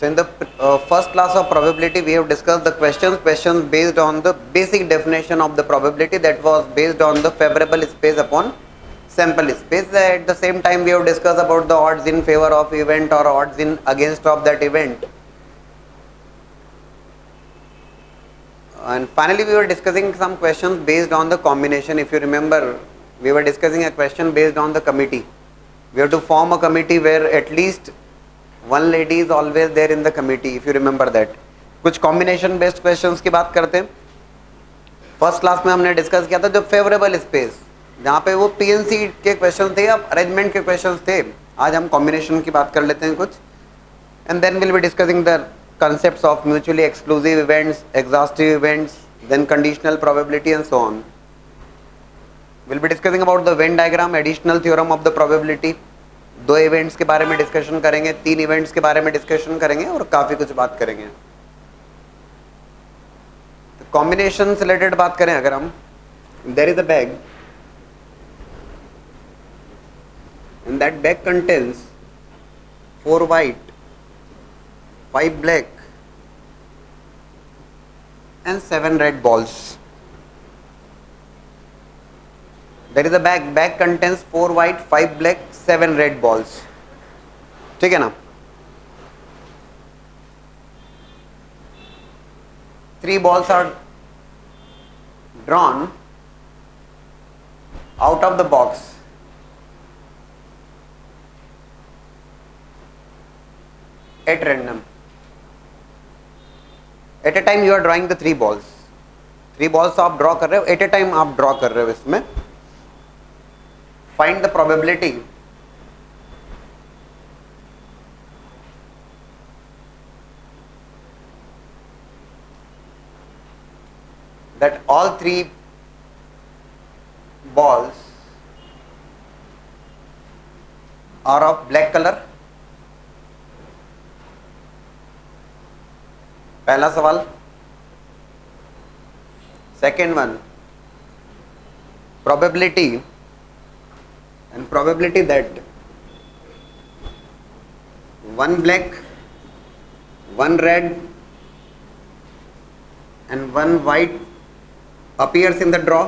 So in the first class of probability, we have discussed the questions based on the basic definition of the probability, that was based on the favorable space upon sample space. At the same time, we have discussed about the odds in favor of event or odds in against of that event. And finally, we were discussing some questions based on the combination. If you remember, we were discussing a question based on the committee. We have to form a committee where at least one lady is always there in the committee, if you remember that. कुछ combination based questions की बात करते हैं. First class में हमने discuss किया था जो फेवरेबल स्पेस, जहाँ पे वो पीएनसी के क्वेश्चन थे या अरेंजमेंट के क्वेश्चन थे. आज हम कॉम्बिनेशन की बात कर लेते हैं कुछ. And then will be discussing the concepts of mutually exclusive events, exhaustive events, then conditional probability and so on. We'll be discussing about the Venn diagram, additional theorem of the probability. 2 events के बारे में discussion करेंगे, 3 events के बारे में discussion करेंगे और काफ़ी कुछ बात करेंगे. तो कॉम्बिनेशन से रिलेटेड बात करें अगर हम, there is a bag and that bag contains 4 white, 5 black and 7 red balls. There is a bag contains 4 white, 5 black, 7 red balls. ठीक है ना. 3 balls are drawn out of the box. At random. At a time you are drawing the 3 balls. 3 balls आप draw कर रहे हो, eight a time आप draw कर रहे हो. इसमें find the probability that all 3 balls are of black color. पहला सवाल. Second one, probability and probability that 1 black, 1 red and 1 white appears in the draw.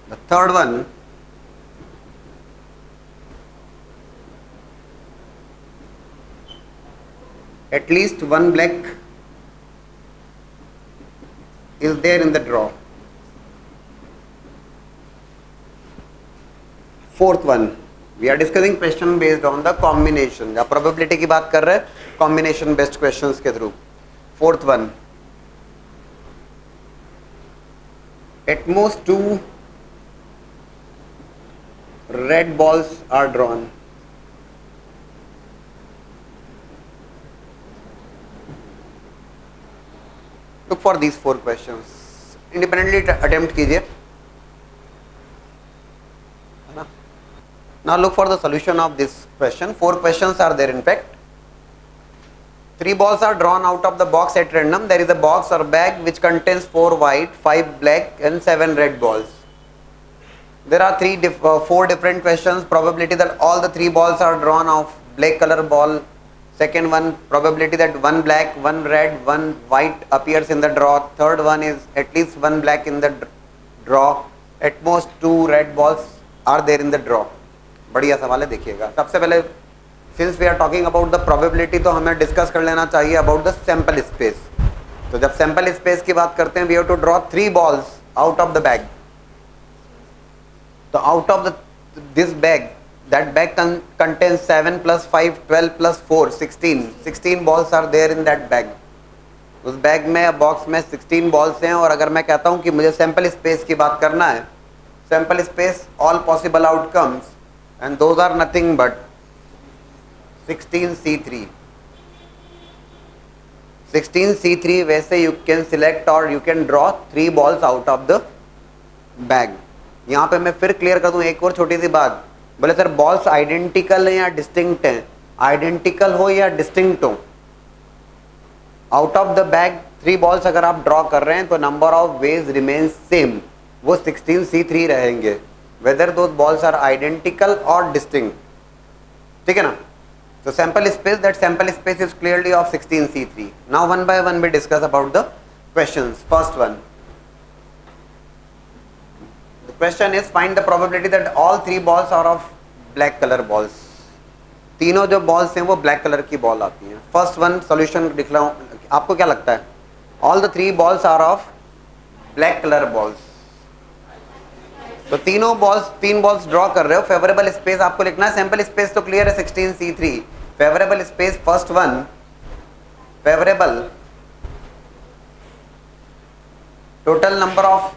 The third one, at least 1 black is there in the draw. Fourth one, we are discussing question based on the combination. या probability की बात कर रहे हैं combination based questions के through. Fourth one, at most 2 red balls are drawn. Look for these 4 questions. Independently attempt कीजिए, है ना. Now look for the solution of this question. 4 questions are there in fact. 3 balls are drawn out of the box at random. There is a box or bag which contains 4 white, 5 black and 7 red balls. There are 4 different questions. Probability that all the 3 balls are drawn of black color ball. Second one, probability that 1 black, 1 red, 1 white appears in the draw. Third one is at least 1 black in the draw. At most 2 red balls are there in the draw. बढ़िया सवाल है, देखिएगा. सबसे पहले since we are talking about the probability, तो हमें discuss कर लेना चाहिए about the sample space. तो जब sample space की बात करते हैं, we have to draw 3 balls out of the bag. तो out of this bag, that bag contains 7 plus 5, 12 plus 4, 16 balls are there in that bag. उस बैग में, box में 16 बॉल्स हैं. और अगर मैं कहता हूं कि मुझे सैंपल स्पेस की बात करना है, sample space all possible outcomes and those are nothing but 16C3. 16C3 वैसे यू कैन सिलेक्ट और you can draw 3 balls out of the bag. यहाँ पे मैं फिर क्लियर कर दूं एक और छोटी सी बात. बोले सर बॉल्स आइडेंटिकल हैं या डिस्टिंक्ट हैं? आइडेंटिकल हो या डिस्टिंक्ट हो, out of the bag 3 balls अगर आप ड्रॉ कर रहे हैं तो number of ways remains same. वो 16C3 रहेंगे, whether those balls are identical और डिस्टिंक्ट, ठीक है ना. So sample space, that sample space is clearly of 16C3. Now one by one we discuss about the questions. First one, the question is find the probability that all three balls are of black color balls. तीनों जो balls हैं वो black color की ball आती हैं. First one solution दिख रहा हूँ, आपको क्या लगता है? All the three balls are of black color balls. तो तीनों बॉल्स, तीन बॉल्स ड्रॉ कर रहे हो. फेवरेबल स्पेस आपको लिखना है. सैंपल स्पेस तो क्लियर है 16C3. Favourable space first one, favourable total number of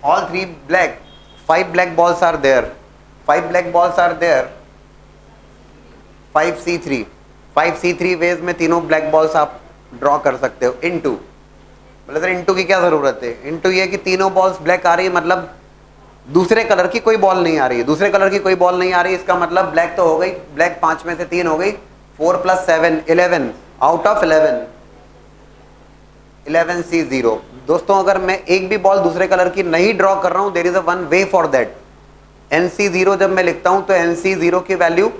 all three black, 5 black balls are there, 5 black balls are there, 5C3. 5C3 ways में तीनों ब्लैक बॉल्स आप ड्रॉ कर सकते हो. इनटू, बोले सर इनटू की क्या जरूरत है? इनटू ये कि तीनों बॉल्स ब्लैक आ रही है, मतलब दूसरे कलर की कोई बॉल नहीं आ रही है. दूसरे कलर की कोई बॉल नहीं आ रही है, इसका मतलब ब्लैक तो हो गई, ब्लैक 5 में से 3 हो गई. 4 + 7 11 आउट ऑफ 11C0. दोस्तों अगर मैं एक भी बॉल दूसरे कलर की नहीं ड्रॉ कर रहा हूं, there is a one way for that. NC0 जब मैं लिखता हूं तो NC0 की वैल्यू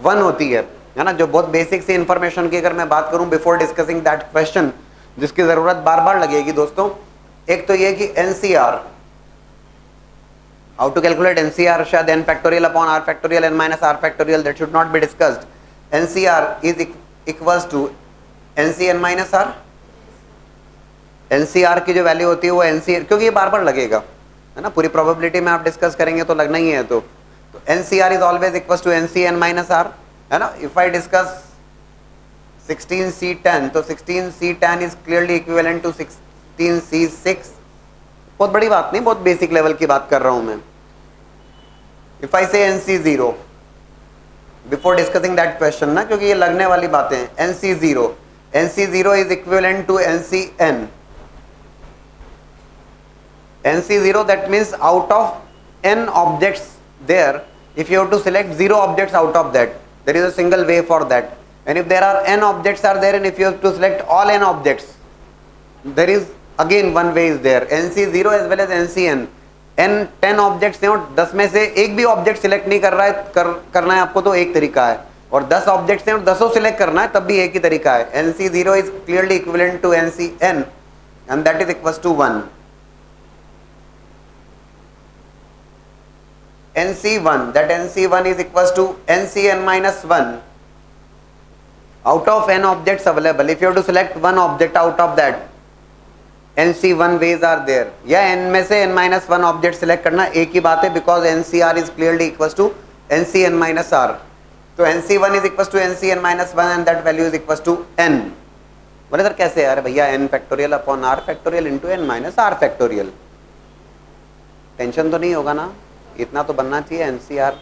1 होती है ना. जो बहुत बेसिक सी इंफॉर्मेशन की अगर मैं बात करूं बिफोर डिस्कसिंग दैट क्वेश्चन, जिसकी जरूरत बार बार लगेगी दोस्तों, एक तो ये कि NCR, how to calculate NCR, शायद n factorial upon r factorial n minus r factorial, that should not be discussed. NCR is equals to NCn minus r. NCR की जो वैल्यू होती है वो NCR, क्योंकि ये बार बार लगेगा है ना, पूरी प्रोबेबिलिटी में आप डिस्कस करेंगे तो लगना ही है. तो NCR is always equals to NCn minus r है ना. If I discuss 16C10, तो 16C10 is clearly equivalent to 16C6. बहुत बड़ी बात नहीं, बहुत बेसिक लेवल की बात कर रहा हूं मैं. If I say NC0 before discussing that question ना, क्योंकि ये लगने वाली बातें हैं. NC0, NC0 is equivalent to NCn. NC0 that means out of n objects there, if you have to select 0 objects out of that, there is a single way for that. And if there are n objects are there, and if you have to select all n objects, there is again one way is there. NC0 as well as NCn. n 10 objects हैं और 10 में से एक भी object select नहीं कर रहा है, करना है आपको, तो एक तरीका है. और 10 ऑब्जेक्ट्स हैं और 10 सिलेक्ट करना है, तब भी एक ही तरीका है. NC0 is clearly equivalent to NCn and that is equals to 1. NC1, that NC1 is equals to NCn minus 1 out of n objects available. If you have to select one object out of that, NC1 ways are there. या n में से n minus 1 object select करना एक ही बात है, because NCR is clearly equals to NCn minus r. तो NC1 is equals to NCn minus 1 and that value is equals to n. बोले sir कैसे यार भैया, n factorial upon r factorial into n minus r factorial. Tension तो नहीं होगा ना, इतना तो बनना चाहिए. NCR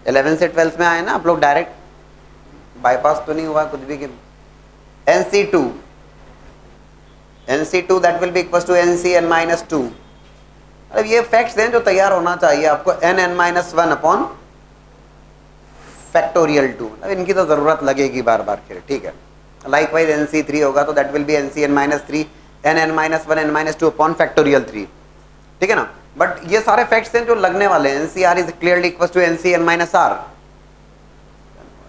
11 से 12 में आए ना आप लोग, डायरेक्ट बाईपास तो नहीं हुआ कुछ भी. NC2, NC2 that will be equals to NCn minus 2. अब ये फैक्ट्स हैं जो तैयार होना चाहिए आपको. NN minus 1 upon factorial 2. अब इनकी तो जरूरत लगेगी बार बार फिर, ठीक है. लाइकवाइज NC3 होगा तो that will B NCn minus 3 NN minus 1 N minus 2 upon factorial 3, ठीक है ना. बट ये सारे फैक्ट्स हैं जो लगने वाले हैं. NCR is clearly equals to NCn minus r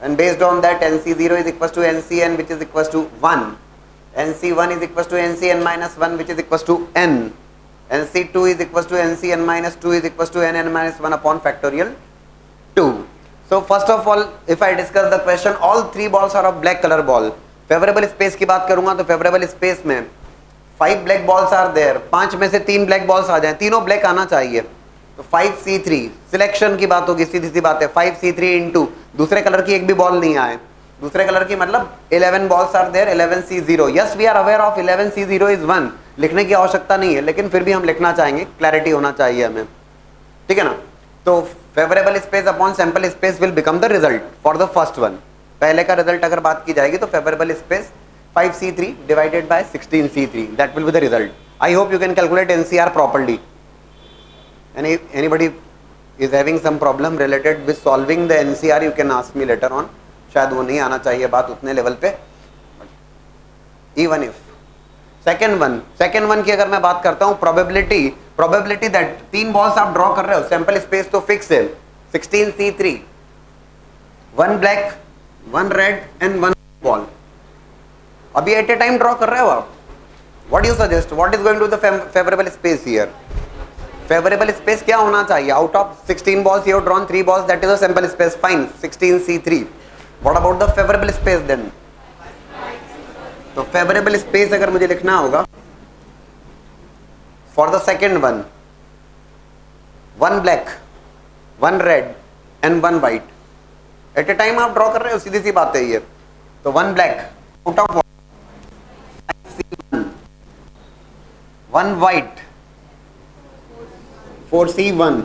and based on that NC0 is equals to NCn which is equals to 1. NC1 is equals to NCn minus 1 which is equals to n. NC2 is equals to NCn minus 2 is equals to NN minus 1 upon factorial 2. So first of all, if I discuss the question, all three balls are of black color ball. Favourable space की बात करूंगा तो favourable space में 5 black balls are there. 5 में से 3 black balls आ जाएं, तीनों black आना चाहिए. तो 5C3 सिलेक्शन की बात होगी, सीधी सी बात है. 5C3 इंटू दूसरे कलर की एक भी बॉल नहीं आए, दूसरे कलर की मतलब 11 balls are there. 11C0, yes we are aware of 11C0 is 1. लिखने की आवश्यकता नहीं है, लेकिन फिर भी हम लिखना चाहेंगे, क्लैरिटी होना चाहिए हमें, ठीक है ना. तो favourable space upon sample space will become the result for the first one. पहले का रिजल्ट अगर बात की जाएगी तो favourable space 5C3 divided by 16C3, that will be the result. I hope you can calculate NCR properly. Anybody is having some problem related with solving the NCR, you can ask me later on. शायद वो नहीं आना चाहिए बात उतने level पे. Even if second one की अगर मैं बात करता हूँ, प्रोबेबिलिटी दैट 3 बॉल्स आप ड्रॉ कर रहे हो, सैंपल स्पेस तो फिक्स है 16C3, 1 black 1 red and 1 ball. अभी एट ए टाइम ड्रॉ कर रहे हो आप। What you suggest, what is going to the favourable space here? Favourable space क्या होना चाहिए? Out of 16 balls you have drawn 3 balls, that is a sample space, fine, 16C3. What about the favorable space then? तो favorable space अगर मुझे लिखना होगा for the second one, 1 black 1 red and 1 white. At a time आप draw कर रहे हो, सीधी सी बात है ये। तो 1 black out of 1 white 4C1,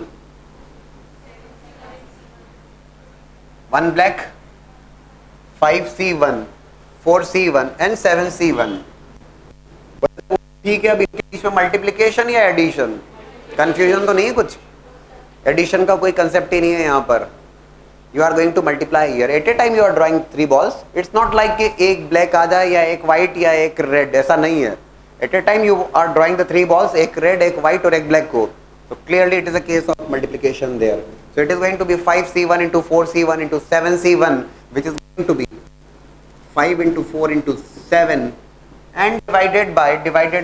1 black 5C1, 4C1 and 7C1। ठीक है, अब इनके बीच में मल्टीप्लीकेशन या एडिशन? कंफ्यूजन तो नहीं है कुछ? एडिशन का कोई कंसेप्ट ही नहीं है यहाँ पर। You are going to multiply here, at a time you are drawing 3 balls। It's not like कि एक ब्लैक आ जाए या एक व्हाइट या एक रेड, ऐसा नहीं है। At a time you are drawing the 3 balls, एक रेड एक व्हाइट और एक ब्लैक को। So clearly it is a case of multiplication there. So it is going to be 5C1 into 4C1 into 7C1, which is going to be 5 into 4 into 7 and divided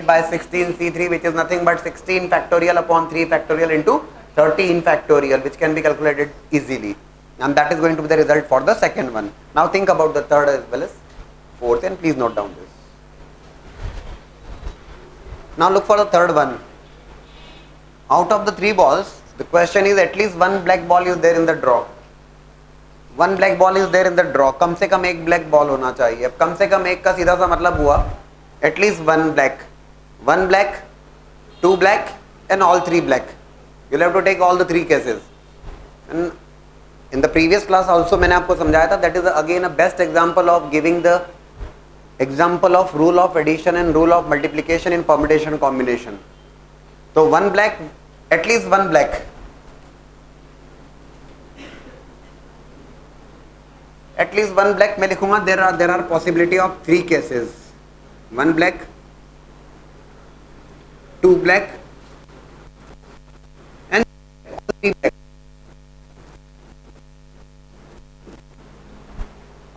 by 16C3, which is nothing but 16 factorial upon 3 factorial into 13 factorial, which can be calculated easily. And that is going to be the result for the second one. Now think about the third as well as fourth, and please note down this. Now look for the third one. Out of the 3 balls, the question is at least 1 black ball is there in the draw. 1 black ball is there in the draw. कम से कम एक black ball होना चाहिए। अब कम से कम एक का सीधा सा मतलब हुआ at least 1 black, 1 black, 2 black and all 3 black. You'll have to take all the 3 cases. And in the previous class also मैंने आपको समझाया था, that is again a best example of giving the example of rule of addition and rule of multiplication in permutation combination. तो 1 black, at least 1 black, at least 1 black मैं लिखूंगा there are possibility of 3 cases, 1 black, 2 black and 3 black.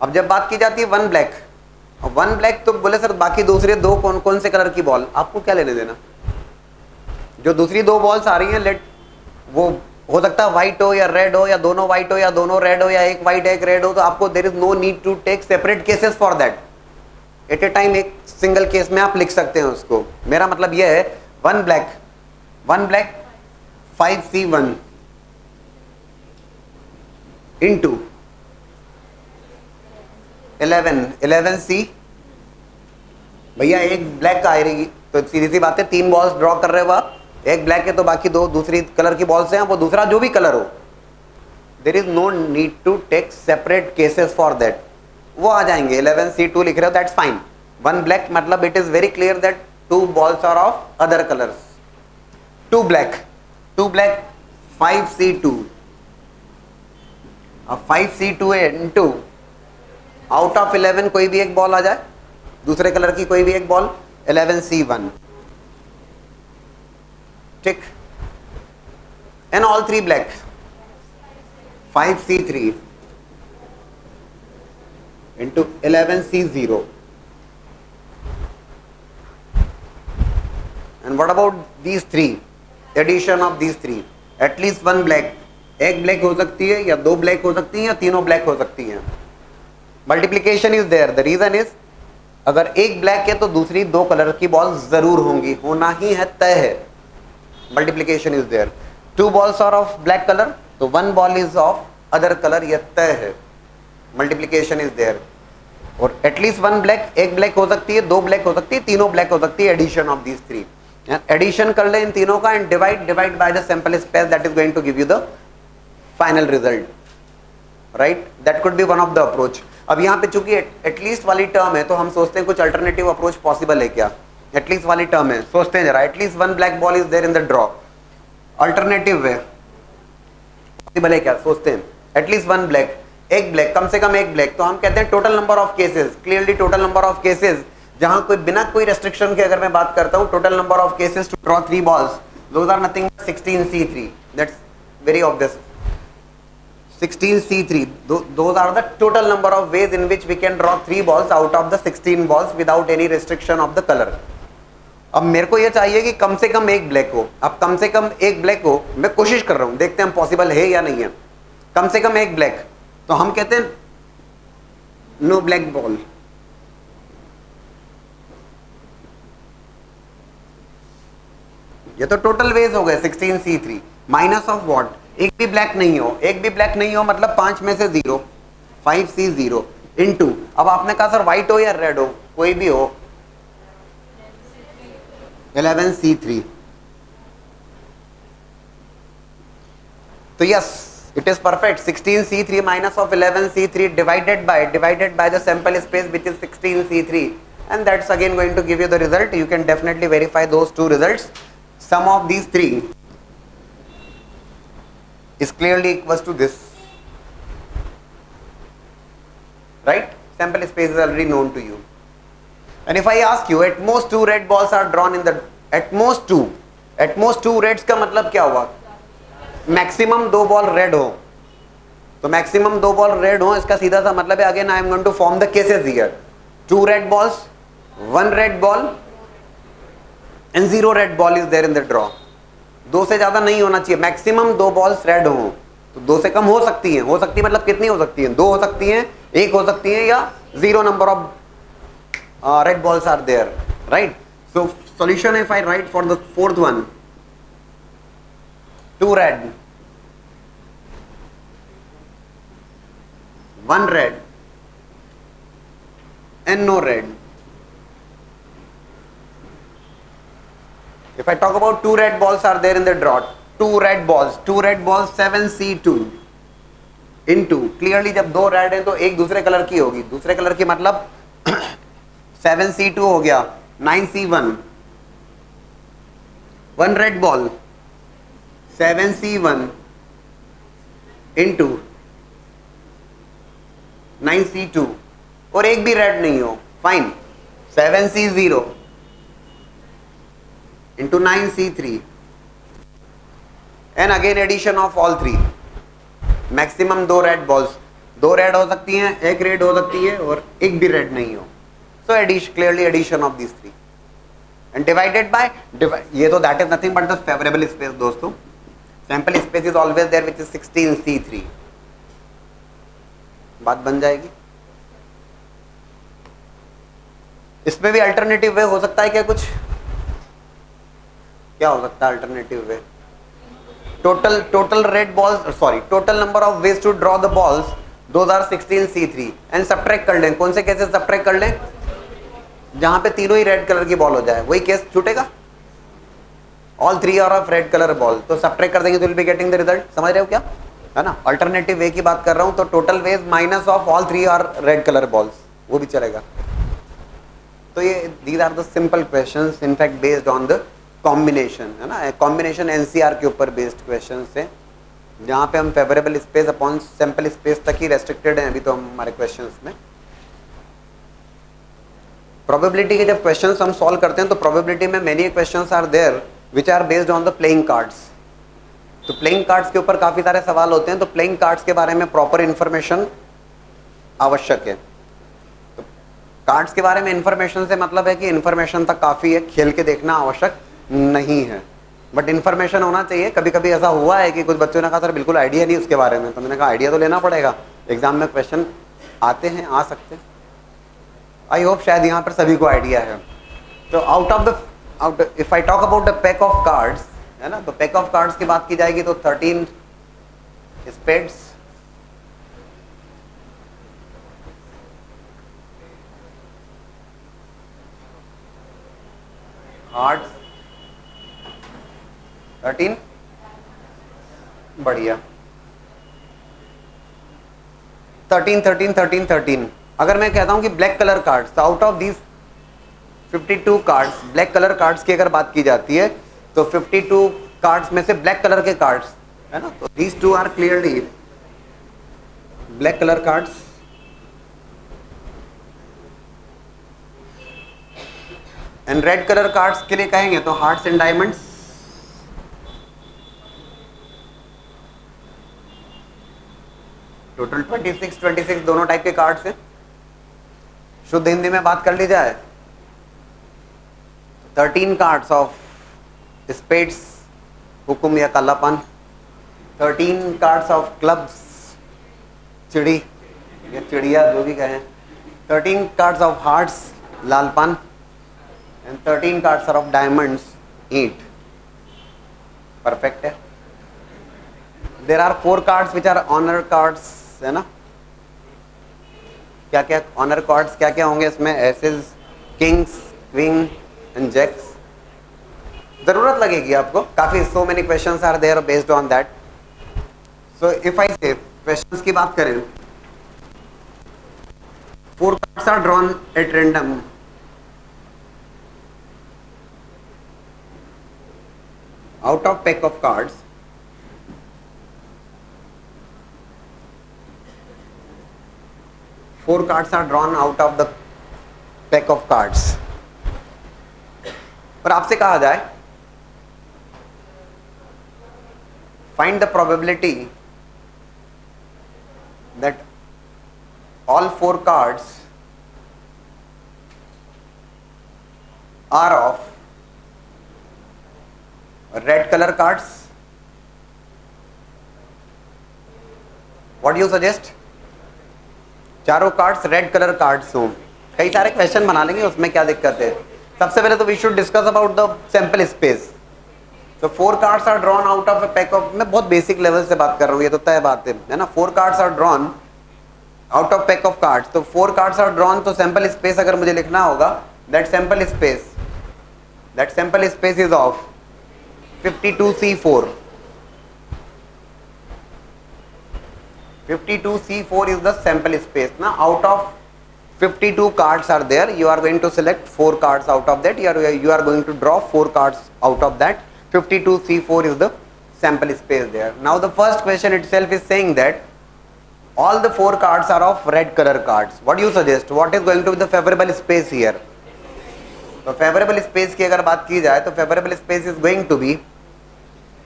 अब जब बात की जाती है 1 black, 1 black तो बोले सर बाकी दूसरे दो कौन कौन से कलर की बॉल, आपको क्या लेने देना? जो दूसरी 2 बॉल्स आ रही हैं, लेट वो हो सकता है व्हाइट हो या रेड हो या दोनों व्हाइट हो या दोनों रेड हो या एक व्हाइट एक रेड हो, तो आपको there is no need to take separate cases for that. At a time एक सिंगल केस में आप लिख सकते हैं उसको। मेरा मतलब यह है 1 ब्लैक 5C1 इंटू 11C। भैया एक ब्लैक आ रही तो सीधी सी बात है, 3 बॉल्स ड्रॉ कर रहे हो आप, एक ब्लैक है तो बाकी 2 दूसरी कलर की बॉल्स हैं, वो दूसरा जो भी कलर हो, there is no need to take separate cases for that. वो आ जाएंगे। 11C2 लिख रहे हो, दैट्स फाइन। 1 ब्लैक मतलब it is very clear that 2 balls are of other colours. 2 black 5C2, अब 5C2 इनटू आउट ऑफ 11 कोई भी एक बॉल आ जाए, दूसरे कलर की कोई भी एक बॉल, 11C1, ठीक, and all 3 black 5C3 into 11C0. And what about these 3? Addition of these 3. At least 1 black. एक ब्लैक हो सकती है या 2 ब्लैक हो सकती हैं या तीनों ब्लैक हो सकती हैं। Multiplication is there. The reason is अगर एक ब्लैक है तो दूसरी 2 कलर की बॉल जरूर होंगी, होना ही है, तय है। Multiplication is there. 2 balls are of black color, तो 1 ball is of other color, यह तय है। Multiplication is there. और एटलीस्ट 1 ब्लैक, एक ब्लैक हो सकती है, 2 ब्लैक हो सकती है, तीनों ब्लैक हो सकती है। एडिशन ऑफ दीज 3, एडिशन कर ले इन तीनों का and divide by the sample space, that is going to give you the final result, right. That could be one of the approach. अब यहाँ पे चूंकि एटलीस्ट वाली टर्म है तो हम सोचते हैं कुछ अल्टरनेटिव अप्रोच पॉसिबल है क्या। एटलीस्ट वाली टर्म है, सोचते हैं जरा, at least 1 black ball is there in the draw, alternative way possible है क्या, सोचते हैं। एटलीस्ट 1 ब्लैक, एक ब्लैक, कम से कम एक ब्लैक, तो हम कहते हैं total number of cases, clearly total number of cases, जहां कोई बिना कोई रेस्ट्रिक्शन के अगर मैं बात करता हूं, total number of cases to draw 3 balls, Those are nothing but 16C3. That's very obvious. 16C3. Those are the total number of ways in which we can draw 3 balls out of the 16 balls without any restriction of the color. अब मेरे को ये चाहिए कि कम से कम एक black हो. अब कम से कम एक ब्लैक हो, मैं कोशिश कर रहा हूं, देखते हैं पॉसिबल है या नहीं है. कम से कम एक ब्लैक, तो हम कहते हैं नो ब्लैक बॉल. ये तो टोटल वेज हो गए 16C3 माइनस ऑफ व्हाट, एक भी ब्लैक नहीं हो. एक भी ब्लैक नहीं हो मतलब 5 में से 0, 5C0 इनटू, अब आपने कहा सर व्हाइट हो या रेड हो, कोई भी हो, 11C3. तो yes, it is perfect. 16C3 minus of 11C3 divided by the sample space which is 16C3, and that's again going to give you the result. You can definitely verify those two results. Sum of these three is clearly equals to this, right? Sample space is already known to you. And if I ask you, at most 2 red balls are drawn in the, at most 2 reds का मतलब क्या हुआ? Maximum 2 ball red हो, तो maximum 2 ball red हो, इसका सीधा सा मतलब है, again I am going to form the cases here. 2 red balls, 1 red ball and 0 red ball is there in the draw. 2 से ज्यादा नहीं होना चाहिए. मैक्सिमम 2 बॉल्स रेड हो, तो 2 से कम हो सकती है. हो सकती है मतलब कितनी हो सकती है? 2 हो सकती है, 1 हो सकती है, या 0 number of red balls are there, right? So solution, if I write for the fourth one, 2 red, 1 red and no red. If I talk about 2 red balls are there in the draw, 2 red balls 7C2 into, clearly जब 2 red है तो एक दूसरे colour की होगी, दूसरे colour की मतलब 7C2 हो गया, 9C1, 1 red ball 7C1 into 9C2, और एक भी रेड नहीं हो, fine, 7C0 into 9C3, and again addition of all 3. Maximum 2 red balls, 2 red हो सकती हैं, 1 रेड हो सकती है, और एक भी रेड नहीं हो. So clearly addition of these 3 and divided by ये तो that is nothing but the favorable space दोस्तों. Sample space is always there which is 16C3. बात बन जाएगी. इसमें भी अल्टरनेटिव वे हो सकता है क्या? कुछ क्या हो सकता है alternative way? total number of ways to draw the balls, those are 16C3, and subtract कर लें. कौन से केसेस subtract कर लें? जहां पे तीनों ही रेड कलर की बॉल हो जाए, वही केस छूटेगा. All 3 are of red colour ball, तो सब्ट्रैक्ट कर देंगे तो will be getting the result. समझ रहे हो क्या है ना? अल्टरनेटिव वे की बात कर रहा हूं, तो total ways minus of all 3 are red colour balls, वो भी चलेगा. तो ये these are the simple questions, in fact based on the combination, है ना? कॉम्बिनेशन एनसीआर के ऊपर बेस्ड क्वेश्चन है, जहां पे हम favourable space upon sample space तक ही रेस्ट्रिक्टेड हैं अभी तो हमारे क्वेश्चन में. प्रोबेबिलिटी के जब क्वेश्चंस हम सॉल्व करते हैं तो प्रोबेबिलिटी में many questions are there which are based on the playing cards. तो प्लेइंग कार्ड्स के ऊपर काफ़ी सारे सवाल होते हैं, तो प्लेइंग कार्ड्स के बारे में प्रॉपर इन्फॉर्मेशन आवश्यक है. तो कार्ड्स के बारे में इन्फॉर्मेशन से मतलब है कि इन्फॉर्मेशन तक काफ़ी है, खेल के देखना आवश्यक नहीं है, बट इन्फॉर्मेशन होना चाहिए. कभी कभी ऐसा हुआ है कि कुछ बच्चों ने कहा सर बिल्कुल आइडिया नहीं उसके बारे में, तो मैंने कहा आइडिया तो लेना पड़ेगा, एग्जाम में क्वेश्चन आते हैं, आ सकते हैं. आई होप शायद यहाँ पर सभी को आइडिया है. तो if I talk about the pack of cards, है ना, तो पैक ऑफ कार्ड्स की बात की जाएगी तो 13 स्पेड्स, हार्ट्स, 13, बढ़िया, 13. अगर मैं कहता हूं कि ब्लैक कलर कार्ड्स, तो out of these 52 cards black colour cards की अगर बात की जाती है तो 52 कार्ड्स में से ब्लैक कलर के कार्ड्स, है ना, तो these 2 are clearly black colour cards. And red colour cards के लिए कहेंगे तो हार्ट्स एंड डायमंड्स, 26 26 दोनों टाइप के कार्ड्स हैं। शुद्ध हिंदी में बात कर ली जाए, 13 कार्ड्स ऑफ स्पेड्स, हुकुम या कालापन, 13 कार्ड्स ऑफ क्लब्स, चिड़ी या चिड़िया जो भी कहें, 13 कार्ड्स ऑफ हार्ट्स, लालपन, एंड 13 कार्ड्स ऑफ डायमंड्स, ईंट। परफेक्ट है। There are 4 cards which are honour cards, है ना। क्या क्या ऑनर कार्ड्स क्या क्या होंगे इसमें? Aces, kings, queen and jacks. जरूरत लगेगी आपको काफी। So many questions are there based on that. So if I say questions की बात करें, 4 cards are drawn at random out of pack of cards, four cards are drawn out of the pack of cards। और आपसे कहा जाए find the probability that all 4 cards are of red colour cards. What you suggest? चारों cards red colour cards हों। कई सारे question बना लेंगे, उसमें क्या दिक्कत है। सबसे पहले तो we should discuss about the sample space. तो 4 cards are drawn out of a pack of, मैं बहुत बेसिक लेवल से बात कर रहा हूँ, ये तो तय बात है ना। 4 cards are drawn out of pack of cards. तो 4 कार्ड्स आर ड्रॉन, तो सैंपल स्पेस अगर मुझे लिखना होगा, that sample space is of 52C4। 52C4 is the sample space. Now out of 52 cards are there, you are going to select 4 cards out of that. You are going to draw 4 cards out of that. 52C4 is the sample space there. Now the first question itself is saying that all the 4 cards are of red color cards. What do you suggest? What is going to be the favorable space here? तो favourable space की अगर बात की जाए तो favourable space is going to be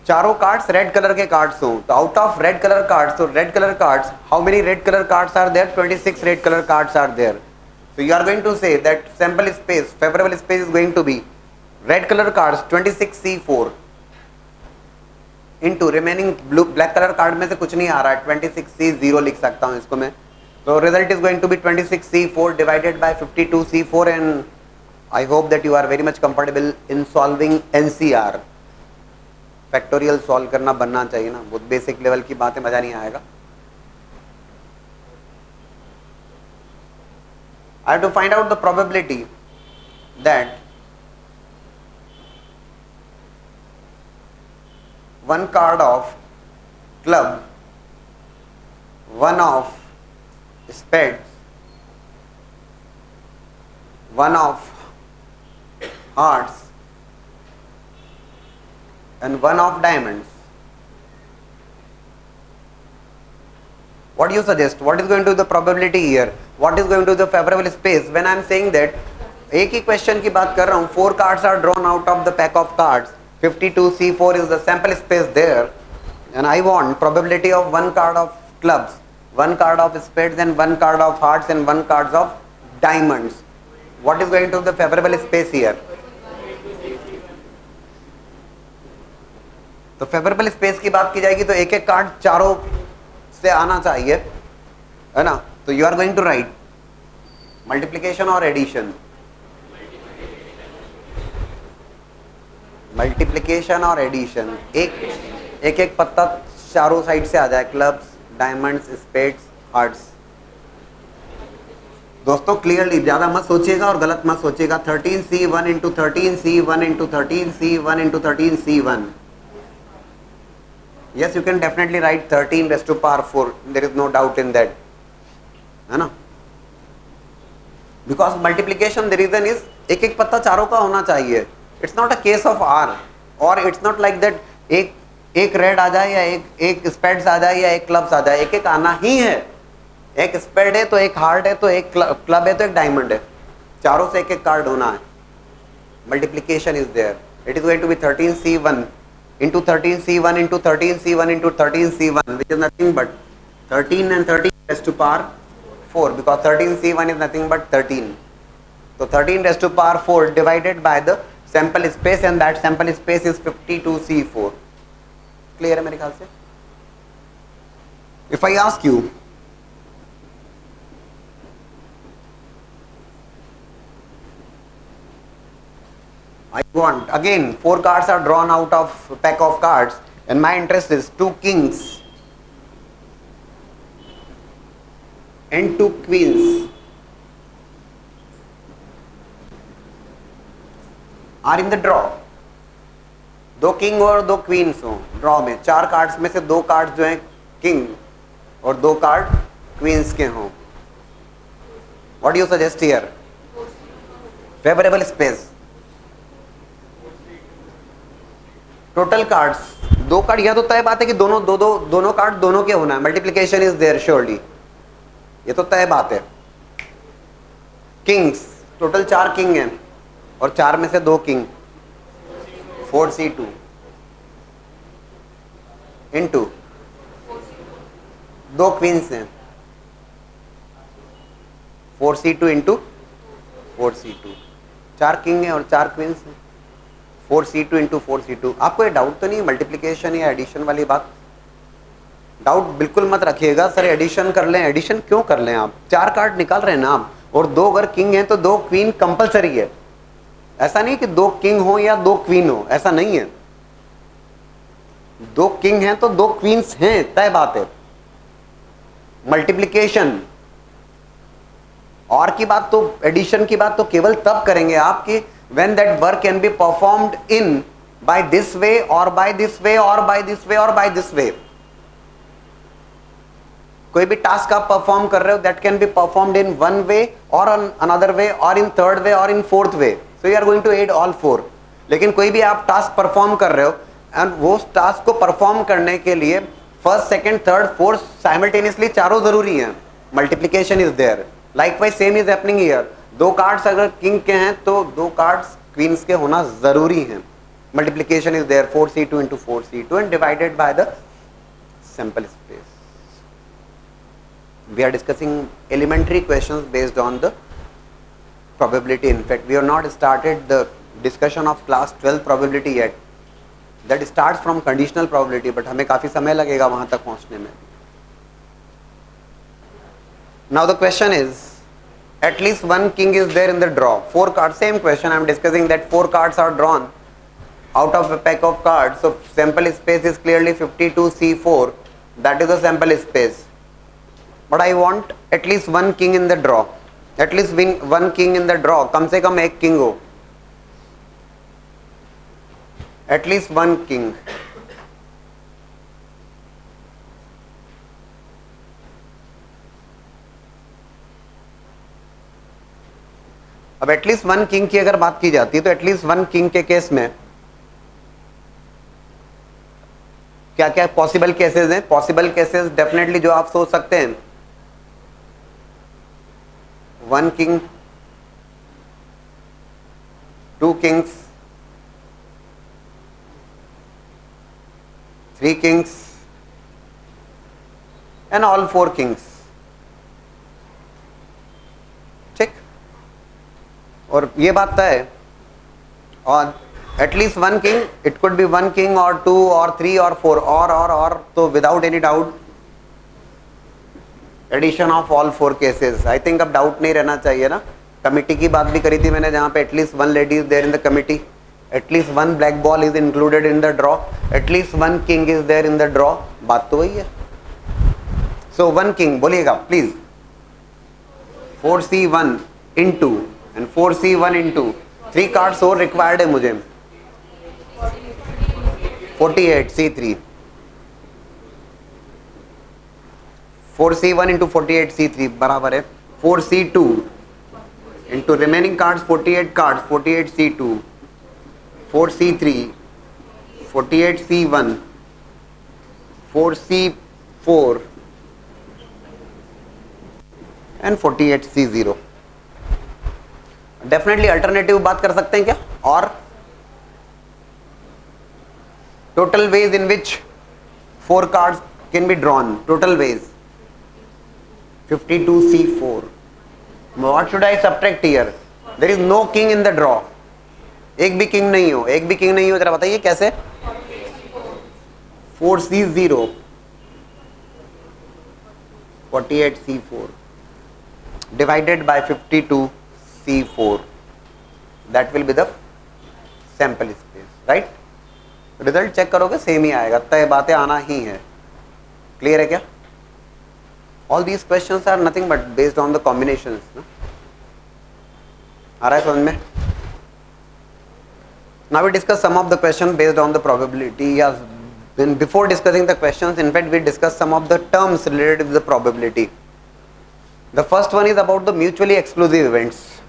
चारों cards red colour के cards हो। तो out of red colour cards, तो red colour cards, how many red colour cards are there? 26 red colour cards are there. So you are going to say that sample space, favorable space is going to be red color cards 26C4 into remaining blue black color card में से कुछ नहीं आ रहा है, 26C0 लिख सकता हूँ इसको मैं। तो result is going to be 26C4 divided by 52C4 and I hope that you are very much comfortable in solving NCR। Factorial solve करना बनना चाहिए ना, बहुत बेसिक लेवल की बातें, मजा नहीं आएगा। I have to find out the probability that one card of club, one of spades, one of hearts and one of diamonds. What do you suggest? What is going to be the probability here? What is going to be the favorable space? When I am saying that एक ही question की बात कर रहा हूँ, 4 cards are drawn out of the pack of cards, 52C4 is the sample space there, and I want probability of 1 card of clubs, 1 card of spades and 1 card of hearts and 1 card of diamonds. What is going to be the favorable space here? तो favourable space की बात की जाएगी तो एक एक card चारों से आना चाहिए, है ना। तो you are going to write multiplication और एडिशन, मल्टीप्लीकेशन और एडिशन, एक एक पत्ता चारों साइड से आ जाए, क्लब्स, डायमंड्स, स्पेड्स, हार्ट्स। दोस्तों क्लियरली ज़्यादा मत सोचिएगा और गलत मत सोचिएगा। 13C1 into 13C1 into 13C1 into 13C1। Yes, you can definitely write 13 raised to power 4. There is no doubt in that, है ना। Because multiplication, the reason is एक एक पत्ता चारों का होना चाहिए। It's not a case of R, or it's not like that एक रेड आ जाए या एक स्पेड्स आ जाए या एक क्लब्स आ जाए, एक एक आना ही है। एक स्पेड है तो एक हार्ट है तो एक क्लब है तो एक डायमंड है, चारों से एक एक कार्ड होना है। Multiplication is there. It is going to be 13C1 into 13C1 into 13C1 into 13C1, which is nothing but 13 and 13 raised to power 4 because 13C1 is nothing but 13. So 13 raised to power 4 divided by the sample space and that sample space is 52C4. Clear है मेरे ख्याल से? If I ask you, I want again 4 cards are drawn out of pack of cards and my interest is 2 kings and 2 queens are in the draw. 2 king और 2 queen's हो draw में, 4 cards में से 2 cards जो हैं king और 2 card queen's के हों. What do you suggest here? Favourable space. Total cards 2 card, यह तो तय बात है कि दोनों कार्ड दोनों के होना है. मल्टीप्लीकेशन इज देयर श्योरली, ये तो तय बात है. किंग्स टोटल 4 किंग हैं और 4 में से 2 किंग. 4C2 इंटू 2 क्वींस हैं. 4C2 into 4C2. 4 किंग हैं और 4 क्वींस हैं. 4C2 into 4C2. आपको ये डाउट तो नहीं मल्टीप्लीकेशन या एडिशन वाली बात? डाउट बिल्कुल मत रखिएगा. सर एडिशन कर लें. एडिशन क्यों कर लें? आप 4 कार्ड निकाल रहे हैं ना आप, और 2 अगर किंग हैं तो 2 क्वीन कंपलसरी है. ऐसा नहीं कि 2 किंग हो या 2 क्वीन हो, ऐसा नहीं है. 2 किंग हैं तो 2 क्वींस हैं, तय बात है. मल्टीप्लीकेशन और की बात तो, एडिशन की बात तो केवल तब करेंगे आप कि when that work can be performed in by this way or by this way or by this way or by this way. कोई भी टास्क आप परफॉर्म कर रहे हो that can be performed in one way or on another way or in third way or in fourth way. So you are going to aid all 4. लेकिन कोई भी आप टास्क परफॉर्म कर रहे हो एंड वो टास्क को परफॉर्म करने के लिए first, second, third, fourth simultaneously चारों जरूरी हैं. Multiplication is there. Likewise same is happening here. 2 cards अगर किंग के हैं तो 2 कार्ड्स क्वींस के होना जरूरी हैं. Multiplication is there. 4C2 into 4C2 and divided by the sample space. We are discussing elementary questions based on the probability. In fact, we have not started the discussion of class 12 probability yet. That starts from conditional probability, but हमें काफी समय लगेगा वहां तक पहुंचने में. Now the question is, at least 1 king is there in the draw. 4 cards, same question. I am discussing that 4 cards are drawn out of a pack of cards. So sample space is clearly 52C4. That is the sample space. But I want at least 1 king in the draw. At least 1 king in the draw. कम से कम 1 king हो. At least 1 king. अब at least 1 king की अगर बात की जाती है तो एटलीस्ट 1 किंग के केस में क्या क्या पॉसिबल केसेस हैं? पॉसिबल केसेस डेफिनेटली जो आप सोच सकते हैं, 1 king, 2 kings, 3 kings and all 4 kings. ठीक. और ये बात तय है. और at least 1 king, it could be 1 king और 2 और 3 और 4 और तो without any doubt addition of all 4 cases. I think अब डाउट नहीं रहना चाहिए ना. कमिटी की बात भी करी थी मैंने, जहां पे at least 1 lady is there in the committee, at least 1 black ball is included in the draw, at least 1 king is there in the draw. बात तो वही है. सो 1 किंग बोलिएगा please. 4C1 into and 4C1 into 3 cards और required है मुझे. 48C3. 4C1 into 48C3 बराबर है 4C2 into remaining cards 48 cards 48C2, 4C3, 48C1, 4C4 and 48C0. Definitely alternative बात कर सकते हैं क्या? और total ways in which 4 cards can be drawn. Total ways 52C4. What should I subtract here? There is no king in the draw. एक भी king नहीं हो, एक भी किंग नहीं हो, जरा बताइए कैसे? 4C0, 48C4 divided by 52C4. That will be the sample space, right? Result check करोगे सेम ही आएगा, तय बातें आना ही है. क्लियर है क्या? All these questions are nothing but based on the combinations. ना? आ रहा है समझ में? Now we discuss some of the questions based on the probability. Yes, when before discussing the questions, in fact, we discussed some of the terms related with the probability. The first one is about the mutually exclusive events.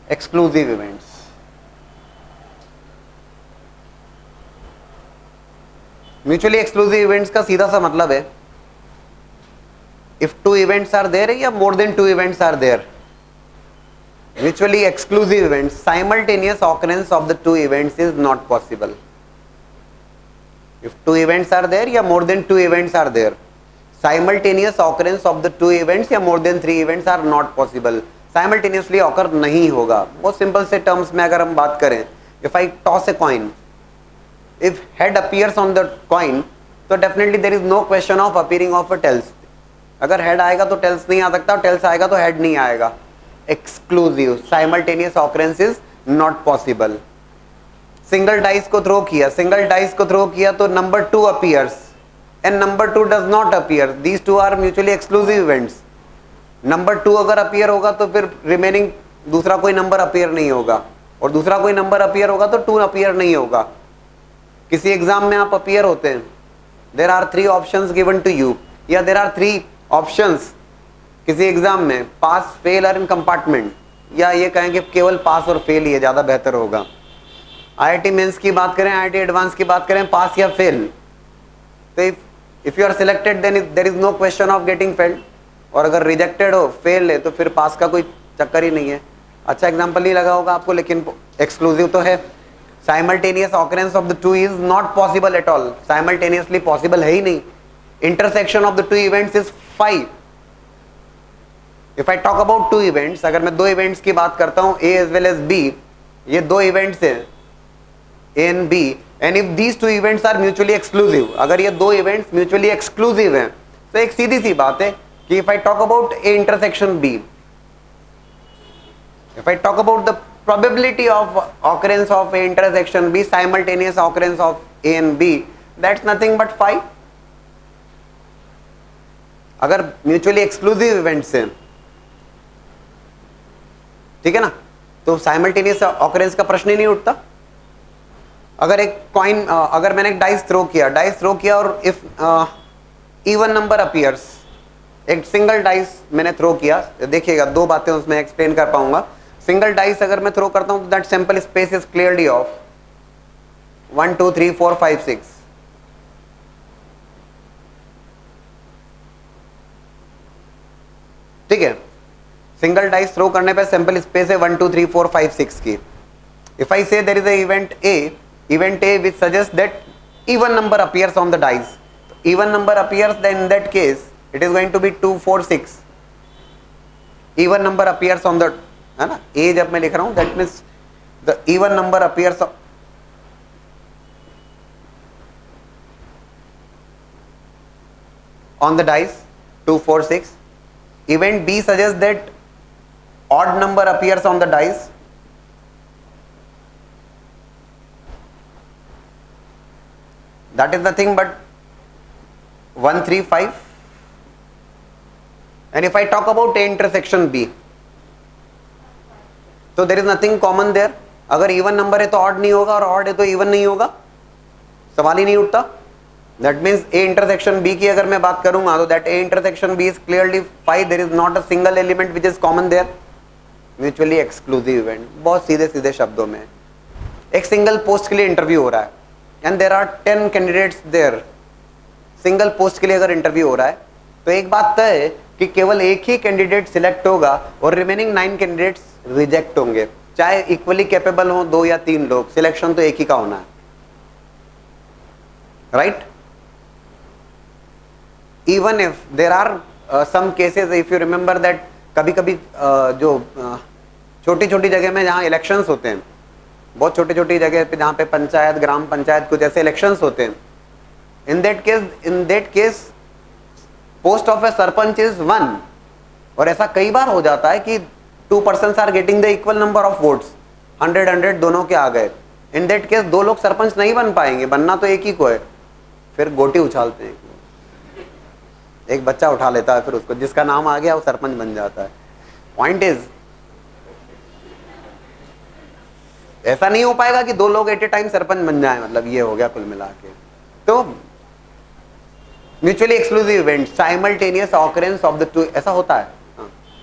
Exclusive events. Mutually exclusive events का सीधा सा मतलब है, if two events are there या more than two events are there. Mutually exclusive events, simultaneous occurrence of the two events is not possible. If two events are there या more than two events are there, simultaneous occurrence of the two events या more than 3 events are not possible. Simultaneously occur नहीं होगा. बहुत simple से terms में अगर हम बात करें, if I toss a coin, if head appears on the coin, तो definitely there is no question of appearing of a tails. अगर head आएगा तो tails नहीं आ सकता, tails आएगा तो head नहीं आएगा. Exclusive, simultaneous occurrence is not possible. Single dice को throw किया, single dice को throw किया तो number 2 appears and number 2 does not appear. These two are mutually exclusive events. Number 2 अगर appear होगा तो फिर remaining दूसरा कोई number appear नहीं होगा, और दूसरा कोई number appear होगा तो 2 appear नहीं होगा. किसी एग्जाम में आप अपियर होते हैं, there are 3 options given to you, या देर आर 3 ऑप्शंस किसी एग्जाम में, पास, फेल और इन कंपार्टमेंट, या ये कहें कि केवल पास और फेल, ये ज़्यादा बेहतर होगा. आईआईटी मेंस की बात करें, आईआईटी एडवांस की बात करें, पास या फेल. तो if you are selected then there is no question of getting failed, और अगर रिजेक्टेड हो, फेल है, तो फिर पास का कोई चक्कर ही नहीं है. अच्छा एग्जाम्पल नहीं लगा होगा आपको, लेकिन एक्सक्लूसिव तो है. Simultaneous occurrence of the two is not possible at all. Simultaneously possible है ही नहीं. Intersection of the two events is 5. If I talk about 2 events, अगर मैं 2 events की बात करता हूँ, A as well as B, ये 2 events हैं, A and B, and if these 2 events are mutually exclusive, अगर ये 2 events mutually exclusive हैं, तो एक सीधी सी बात है कि if I talk about A intersection B, if I talk about the probability of occurrence of A intersection B, simultaneous occurrence of A and B, that's nothing but 5. अगर mutually exclusive events हैं, ठीक है ना, तो simultaneous occurrence का प्रश्न ही नहीं उठता. अगर एक कॉइन, अगर मैंने एक डाइस थ्रो किया और इफ इवन नंबर अपीयर्स, एक सिंगल डाइस मैंने थ्रो किया, देखिएगा 2 बातें उसमें एक्सप्लेन कर पाऊंगा. सिंगल डाइस अगर मैं थ्रो करता हूं तो that sample space is clearly of 1 2 3 4 5 6. ठीक है, सिंगल डाइस थ्रो करने पे सैंपल स्पेस है 1 2 3 4 5 6 की. If I say there is a event A which suggest that even number appears on the dice, even number appears, then in that case it is going to be 2 4 6. Even number appears on the, है ना, A जब मैं लिख रहा हूं, that means the even number appears on the dice 2 4 6. Event B suggests that odd number appears on the dice. That is nothing but 1 3 5. And if I talk about A intersection B, तो there is nothing common there. अगर even number है तो odd नहीं होगा, और odd है तो even नहीं होगा, सवाल ही नहीं उठता. That means A intersection B की अगर मैं बात करूंगा तो that A intersection B is clearly 5. There is not a single element which is common there. Mutually exclusive event. बहुत सीधे सीधे शब्दों में, एक सिंगल पोस्ट के लिए इंटरव्यू हो रहा है and there are 10 candidates there. Single post के लिए अगर इंटरव्यू हो रहा है तो एक बात तय है कि केवल एक ही कैंडिडेट सिलेक्ट होगा और रिमेनिंग 9 कैंडिडेट्स रिजेक्ट होंगे. चाहे इक्वली कैपेबल हो 2 या 3 लोग, सिलेक्शन तो एक ही का होना है. right? Even if there are some cases, if you remember that कभी कभी जो छोटी छोटी जगह में जहाँ इलेक्शंस होते हैं, बहुत छोटी छोटी जगह पे जहाँ पे पंचायत, ग्राम पंचायत कुछ ऐसे इलेक्शंस होते हैं, in that case post of a sarpanch is 1, और ऐसा कई बार हो जाता है कि 2 persons are getting the equal number of votes, 100 दोनों के आ गए. In that case 2 लोग सरपंच नहीं बन पाएंगे, बनना तो एक ही को है. फिर गोटी उछालते हैं, एक बच्चा उठा लेता है, फिर उसको जिसका नाम आ गया वो सरपंच बन जाता है. पॉइंट इज, ऐसा नहीं हो पाएगा कि 2 लोग एट ए टाइम सरपंच बन जाए, मतलब ये हो गया कुल मिला के. तो mutually exclusive event, simultaneous occurrence of the two, ऐसा होता है.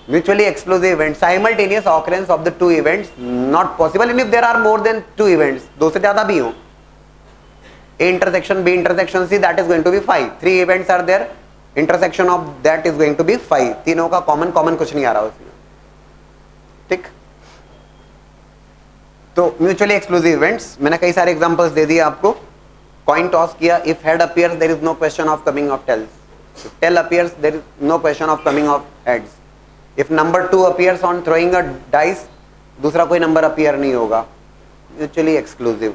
Mutually exclusive event, simultaneous occurrence of the 2 events not possible in if there are more than 2 events, 2 से ज्यादा भी हो. A intersection, B intersection C, that is going to be 5. 3 events are there, intersection of that is going to be 5. तीनों का common कुछ नहीं आ रहा उसमें. ठीक. तो म्यूचुअली एक्सक्लूसिव इवेंट्स मैंने कई सारे एग्जांपल्स दे दिए आपको. कॉइन टॉस किया, if head appears there is no question of coming of tails. If tail appears there is no question of coming of heads. If number 2 appears on throwing a dice, दूसरा कोई नंबर appear नहीं होगा. Mutually exclusive.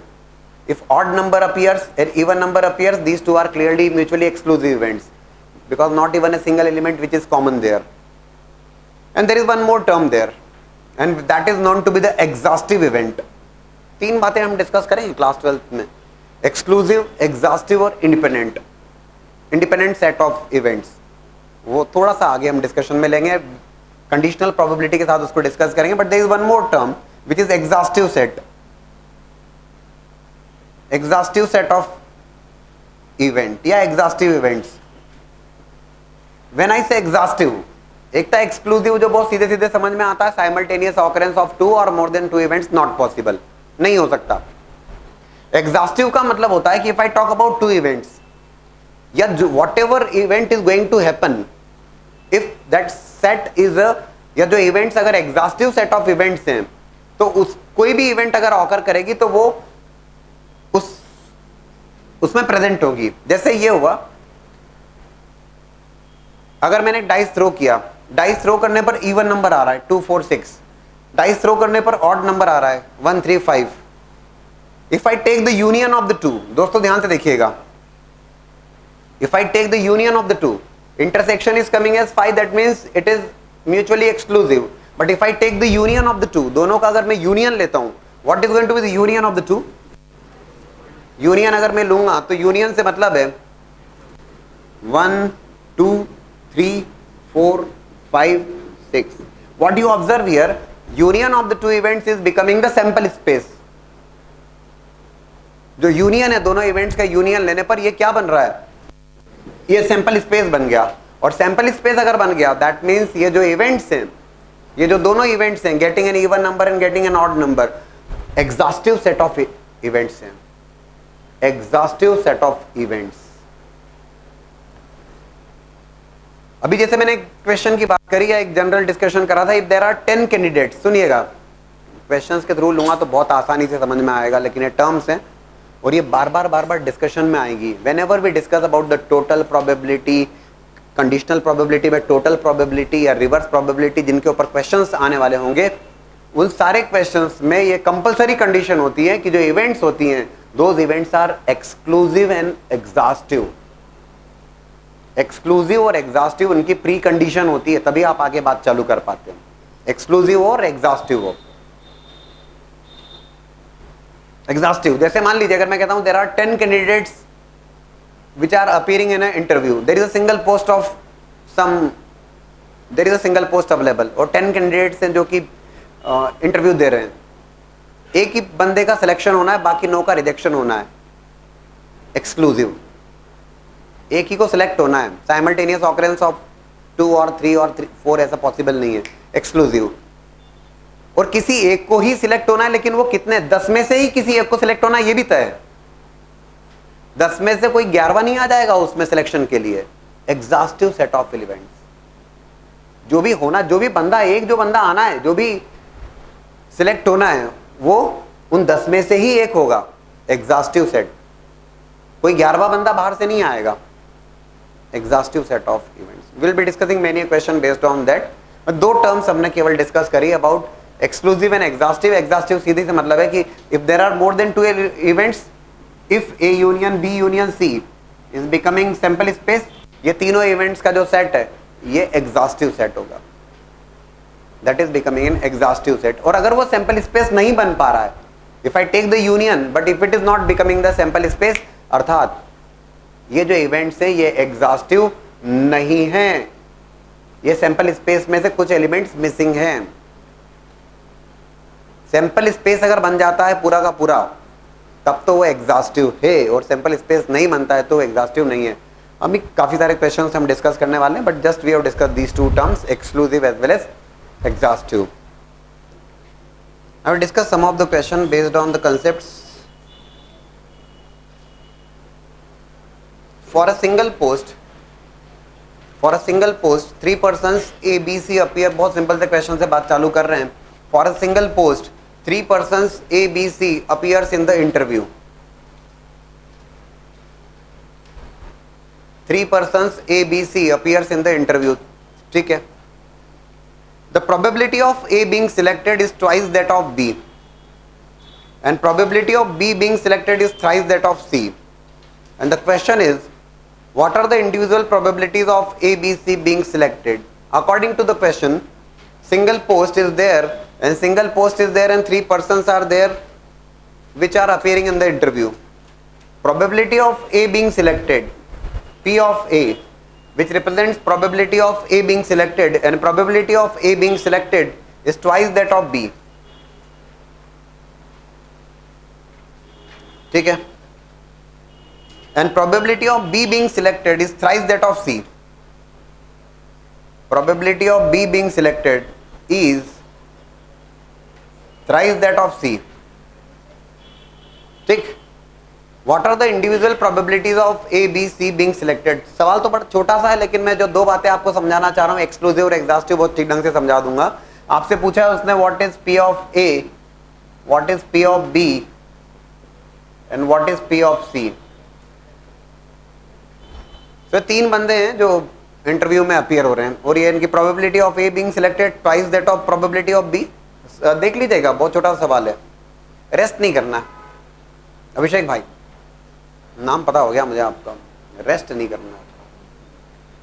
If odd number appears and even number appears, these two are clearly mutually exclusive events, because not even a single element which is common there. And there is one more term there, and that is known to be the exhaustive event. 3 बातें हम discuss करेंगे class 12th में, exclusive, exhaustive और independent. Independent set of events वो थोड़ा सा आगे हम डिस्कशन में लेंगे, कंडीशनल प्रोबेबिलिटी के साथ उसको डिस्कस करेंगे. But there is one more term which is exhaustive set. Exhaustive set of event या exhaustive events. When I say exhaustive, एक था एक्सक्लूसिव जो बहुत सीधे सीधे समझ में आता है, साइमल्टेनियस ऑकरेंस ऑफ 2 और more than 2 events not possible, नहीं हो सकता. एग्जॉस्टिव का मतलब होता है कि if I talk about 2 events या whatever event is going to happen, if that set is या जो इवेंट्स अगर एग्जॉस्टिव सेट ऑफ इवेंट्स हैं, तो उस कोई भी इवेंट अगर ऑकर करेगी तो वो उसमें प्रेजेंट होगी. जैसे ये हुआ, अगर मैंने डाइस थ्रो किया, डाइस थ्रो करने पर इवन नंबर आ रहा है 2 4 6, डाइस थ्रो करने पर ऑड नंबर आ रहा है 1 3 5. If I take the union of the 2, दोस्तों ध्यान से देखिएगा, if I take the union of the 2, intersection is coming as 5, that means it is mutually exclusive. But if I take the union of the 2, दोनों का अगर मैं union लेता हूं, what is going to be the union of the 2? Union अगर मैं लूंगा तो यूनियन से मतलब है 1 2 3 4 5 6. What you observe here, union of the 2 events is becoming the sample space. जो यूनियन है, दोनों इवेंट्स का यूनियन लेने पर ये क्या बन रहा है, ये सैंपल स्पेस बन गया. और सैंपल स्पेस अगर बन गया, दैट मींस ये जो इवेंट्स हैं, ये जो दोनों इवेंट्स हैं, getting an even number and getting an odd number, exhaustive set of events हैं. Exhaustive set of events. अभी जैसे मैंने क्वेश्चन की बात करी या एक जनरल डिस्कशन करा था, इफ देयर आर 10 कैंडिडेट्स, सुनिएगा क्वेश्चंस के थ्रू लूंगा तो बहुत आसानी से समझ में आएगा, लेकिन ये टर्म्स हैं और ये बार बार डिस्कशन में आएगी. Whenever we discuss about the total probability, conditional probability में टोटल प्रोबेबिलिटी या रिवर्स प्रोबेबिलिटी जिनके ऊपर क्वेश्चंस आने वाले होंगे, उन सारे क्वेश्चंस में ये कंपलसरी कंडीशन होती है कि जो इवेंट्स होती हैं, those events are exclusive and exhaustive. Exclusive और एग्जॉस्टिव उनकी प्री कंडीशन होती है, तभी आप आगे बात चालू कर पाते हैं. एक्सक्लूसिव और एग्जॉस्टिव हो. एग्जॉस्टिव जैसे मान लीजिए अगर मैं कहता हूं there are 10 candidates which are appearing in an interview, there is a single post of there is a single post available, और 10 कैंडिडेट्स हैं जो कि इंटरव्यू दे रहे हैं. एक ही बंदे का सिलेक्शन होना है, बाकी 9 का रिजेक्शन होना है. एक्सक्लूसिव, एक ही को सिलेक्ट होना है. साइमल्टेनियस ऑकरेंस ऑफ 2 और 3 और 4 ऐसा पॉसिबल नहीं है. एक्सक्लूसिव. और किसी एक को ही सिलेक्ट होना है, लेकिन वो कितने, 10 में से ही किसी एक को सिलेक्ट होना है, ये भी तय है. 10 में से कोई 11वां नहीं आ जाएगा उसमें सिलेक्शन के लिए. Exhaustive set of events. जो भी होना, जो भी बंदा, एक जो बंदा आना है, जो भी सिलेक्ट होना है, वो उन 10 में से ही एक होगा. Exhaustive set. कोई 11वां बंदा बाहर से नहीं आएगा. Exhaustive set of events. Will be discussing many question based on that. दो टर्म्स हमने केवल डिस्कस करी about exclusive and exhaustive. Exhaustive सीधे से मतलब है कि if there are more than 2 events, if A union B union C is becoming sample space, ये तीनों इवेंट्स का जो सेट है ये एग्जॉस्टिव सेट होगा. That is becoming an exhaustive set. और अगर वो सैंपल स्पेस नहीं बन पा रहा है, if I take the union but if it is not becoming the sample space, अर्थात ये जो इवेंट्स है ये एग्जॉस्टिव नहीं है, ये सैंपल स्पेस में से कुछ एलिमेंट्स मिसिंग हैं. सैंपल स्पेस अगर बन जाता है पूरा का पूरा तब तो वो एग्जॉस्टिव है, और सैंपल स्पेस नहीं बनता है तो एग्जॉस्टिव नहीं है. अभी काफी सारे क्वेश्चंस हम डिस्कस करने वाले हैं, but just we have discuss these two terms, exclusive as well as exhaustive. I will discuss some of the question based on the concepts. For a single post, 3 persons A, B, C appear. बहुत simple से question से बात चालू कर रहे हैं. For a single post, 3 persons A, B, C appears in the interview. 3 persons A, B, C appears in the interview. ठीक है. The probability of A being selected is twice that of B, and probability of B being selected is thrice that of C. And the question is, what are the individual probabilities of A, B, C being selected? According to the question, single post is there, and 3 persons are there which are appearing in the interview. Probability of A being selected, P of A, which represents probability of A being selected, and probability of A being selected is twice that of B. ठीक है. And probability of B being selected is thrice that of C. Probability of B being selected is thrice that of C. ठीक. What are the individual probabilities of A, B, C being selected? सवाल तो बड़ा छोटा सा है, लेकिन मैं जो दो बातें आपको समझाना चाह रहा हूँ, एक्सक्लूसिव और एग्जॉस्टिव, बहुत ठीक ढंग से समझा दूंगा. आपसे पूछा है उसने what is P of A, what is P of B and what is P of C. तो 3 बंदे हैं जो इंटरव्यू में अपीयर हो रहे हैं, और ये इनकी probability of A being selected twice that of probability of B. देख लीजिएगा, बहुत छोटा सा सवाल है, रेस्ट नहीं करना. अभिषेक भाई, नाम पता हो गया मुझे आपका, रेस्ट नहीं करना.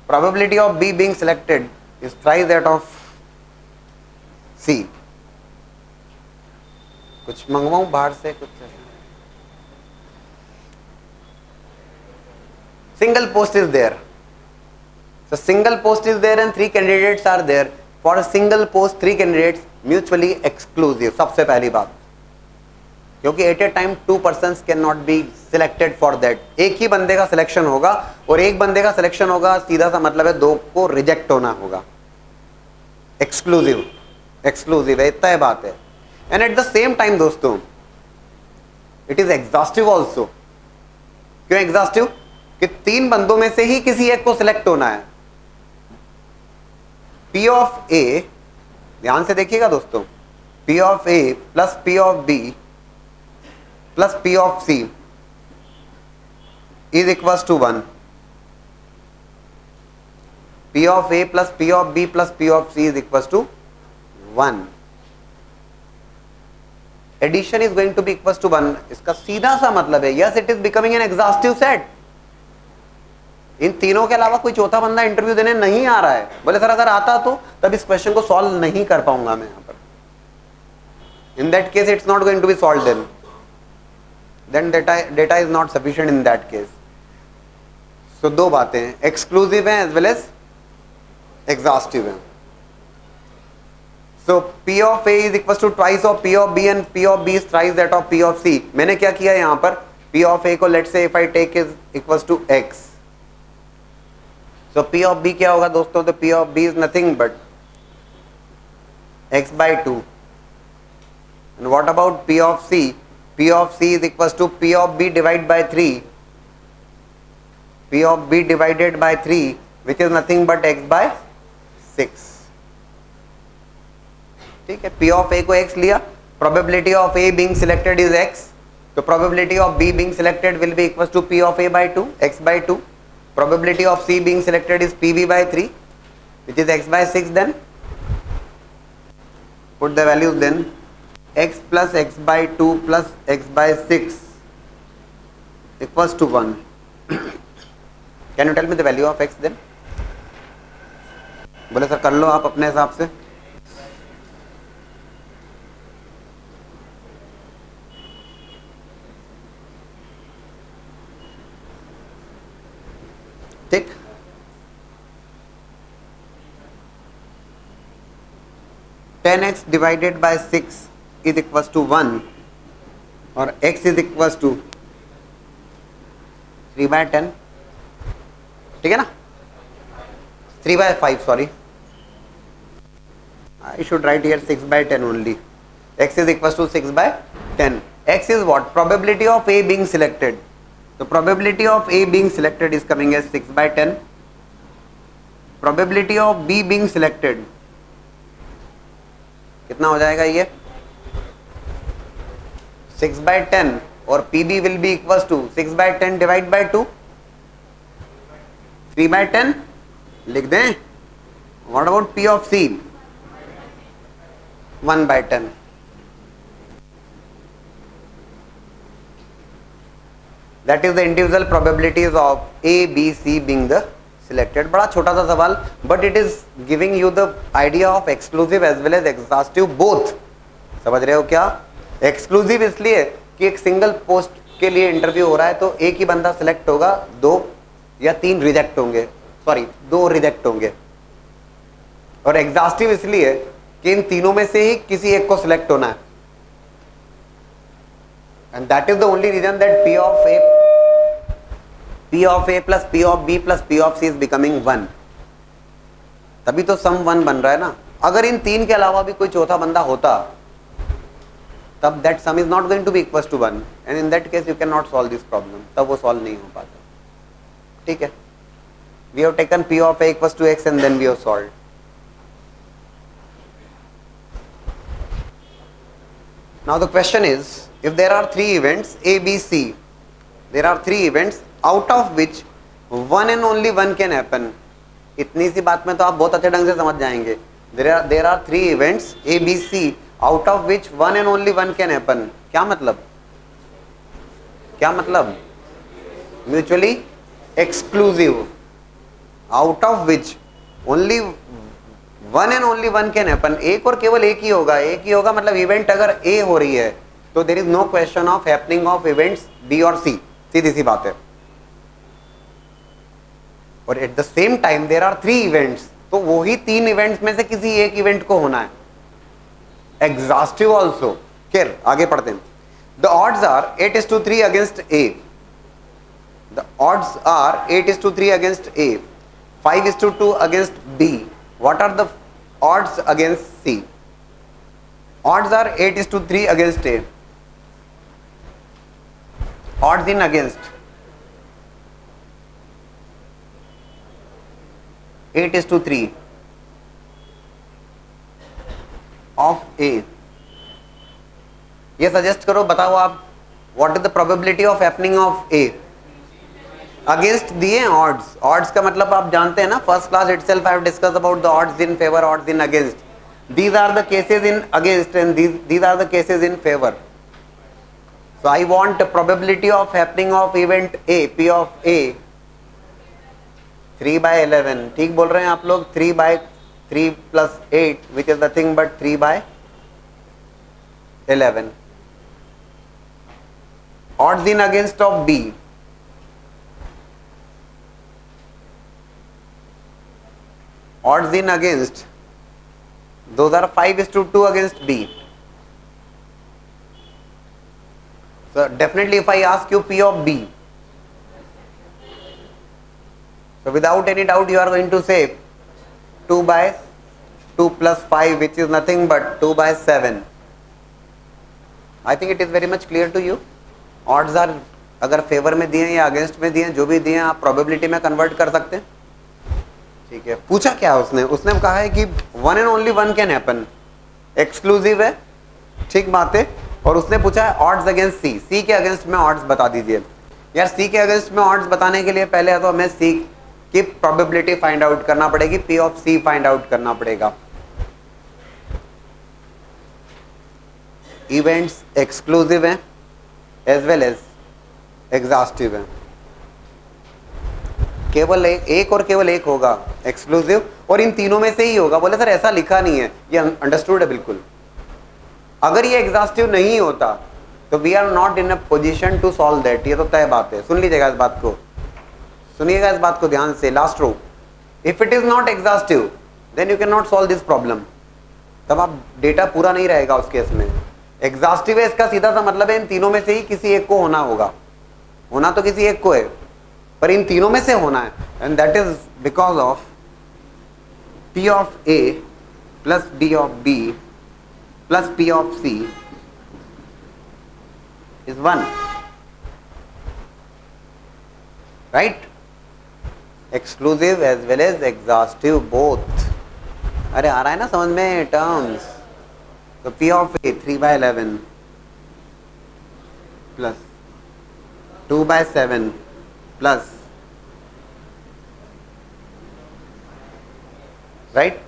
Probability of B being selected is thrice that of C. कुछ मंगवाऊं बाहर से कुछ? Single post is there, so single post is there and 3 candidates are there. For a single post 3 candidates mutually exclusive. सबसे पहली बात, क्योंकि at a time 2 persons can not be selected for that. एक ही बंदे का सिलेक्शन होगा, और एक बंदे का सिलेक्शन होगा सीधा सा मतलब है 2 को रिजेक्ट होना होगा. एक्सक्लूसिव है, इतना ही बात है. And eight the same time दोस्तों इट इज एग्जॉस्टिव ऑल्सो. क्यों एग्जॉस्टिव? कि 3 बंदों में से ही किसी एक को सिलेक्ट होना है. P ऑफ A, ध्यान से देखिएगा दोस्तों, P of A plus P of B plus P of C is equals to 1. P of A plus P of B plus P of C is equals to 1. Addition is going to be equals to 1. इसका सीधा सा मतलब है, yes it is becoming an exhaustive set. इन तीनों के अलावा कोई चौथा बंदा इंटरव्यू देने नहीं आ रहा है. बोले सर अगर आता तो तब इस क्वेश्चन को सॉल्व नहीं कर पाऊंगा मैं यहां पर. In that case it's not going to be solved. then data is not sufficient in that case. So दो बातें हैं, एक्सक्लूसिव है as well as exhaustive है. So P of A is equals to twice of P of B and P of B is thrice that of P of C. मैंने क्या किया यहाँ पर, P of A को let's say if I take is equals to X. So P of B क्या होगा दोस्तों, तो P of B is nothing but X by 2. And what about P of C? P of C is equals to P of B divided by 3. P of B divided by 3 which is nothing but X by 6. ठीक है, P of A को X लिया, probability of A being selected is X, तो probability of B being selected will be equals to P of A by 2, x by 2. Probability of C being selected is PB by 3, which is x by 6. Then put the values. Then x plus x by 2 plus x by 6 equals to 1. Can you tell me the value of x then? बोले sir कर लो आप अपने हिसाब से. ठीक, ten x divided by 6 is equals to 1 और x is equals to 3 by 10. ठीक है ना, 3 by 5, sorry. I should write here 6 by 10 only. X is equals to 6 by 10. X is what? Probability of A being selected. So probability of A being selected is coming as 6 by 10. Probability of B being selected कितना हो जाएगा ये? 6 by 10 और PB will be equals to 6 by 10 divide by 2. 3 by 10 लिख दें. What about P of C? 1 by 10. That is the individual probabilities of A, B, C being the selected. बड़ा छोटा सा सवाल, but it is giving you the idea of exclusive as well as exhaustive both. समझ रहे हो क्या? Exclusive इसलिए कि एक सिंगल पोस्ट के लिए इंटरव्यू हो रहा है तो एक ही बंदा सिलेक्ट होगा, 2 या 3 रिजेक्ट होंगे, सॉरी 2 रिजेक्ट होंगे. और एग्जॉस्टिव इसलिए कि इन तीनों में से ही किसी एक को सिलेक्ट होना है. And that is the only reason that P of A plus P of B plus P of C is becoming 1. तभी तो सम 1 बन रहा है ना. अगर इन तीन के अलावा भी कोई चौथा बंदा होता तब that sum is not going to be equals to 1 and in that case you can not solve this problem. तब वो सॉल्व नहीं हो पाता. ठीक है, we have taken P of A equals to x and then we have solved. Now the question is, if there are 3 events A, B, C, there are 3 events out of which one and only one can happen. इतनी सी बात में तो आप बहुत अच्छे ढंग से समझ जाएंगे. There are 3 events A, B, C out of which one and only one can happen. क्या मतलब? क्या मतलब? Mutually exclusive. Out of which only one and only one can happen. एक और केवल एक ही होगा. एक ही होगा मतलब इवेंट अगर ए हो रही है तो there is no question of happening of events B और सी. सीधी सी बात है. और at the same time there are 3 events, तो वो ही 3 इवेंट्स में से किसी एक इवेंट को होना है. Exhaustive also. फिर आगे पढ़ते हैं. The odds are 8:3 against A. The odds are 8:3 against A, 5:2 against B. What are the odds against C? Odds are 8:3 against A. Odds in against 8:3 of A. ये सजेस्ट करो, बताओ आप, what is the probability of happening of A? Against दिए odds. Odds का मतलब आप जानते हैं ना, first class itself I have discussed about the odds in favour, odds in against. These are the cases in against and these are the cases in favour. So I want probability of happening of event A, P of A 3 by 11. ठीक बोल रहे हैं आप लोग. 3 by 3 plus 8 which is nothing but 3 by 11. Odds in against of B. Odds in against, those are 5:2 against B. So definitely if I ask you P of B, so without any doubt you are going to say 2 by 2 plus 5 which is nothing but 2 by 7. I think it is very much clear to you. Odds are अगर favour में दिए या against में दिए, जो भी दिए आप प्रोबेबिलिटी में कन्वर्ट कर सकते हैं. ठीक है. पूछा क्या उसने कहा है कि one and only one can happen. Exclusive है, ठीक बात है. और उसने पूछा है ऑड्स अगेंस्ट सी, सी के अगेंस्ट में ऑड्स बता दीजिए। यार सी के अगेंस्ट में ऑड्स बताने के लिए पहले तो हमें सी की प्रोबेबिलिटी फाइंड आउट करना पड़ेगी, P of C find out करना पड़ेगा। इवेंट्स एक्सक्लूसिव हैं एज वेल एज एग्जॉस्टिव हैं, केवल एक और केवल एक होगा एक्सक्लूसिव, और इन तीनों में से ही होगा। बोले सर ऐसा लिखा नहीं है, ये अंडरस्टूड है बिल्कुल। अगर ये एग्जॉस्टिव नहीं होता तो we are not in a position to solve that, ये तो तय बात है। सुन लीजिएगा इस बात को, सुनिएगा इस बात को ध्यान से, last row. If it is not exhaustive then you can not solve this problem, तब आप डेटा पूरा नहीं रहेगा उस केस में। एग्जॉस्टिव है इसका सीधा सा मतलब है इन तीनों में से ही किसी एक को होना होगा, होना तो किसी एक को है पर इन तीनों में से होना है, and that is because of P of A plus D of B plus P of C is 1, right? Exclusive as well as exhaustive both। अरे आ रहा है ना समझ में टर्म्स। तो P of A 3/11 plus 2/7 plus, right?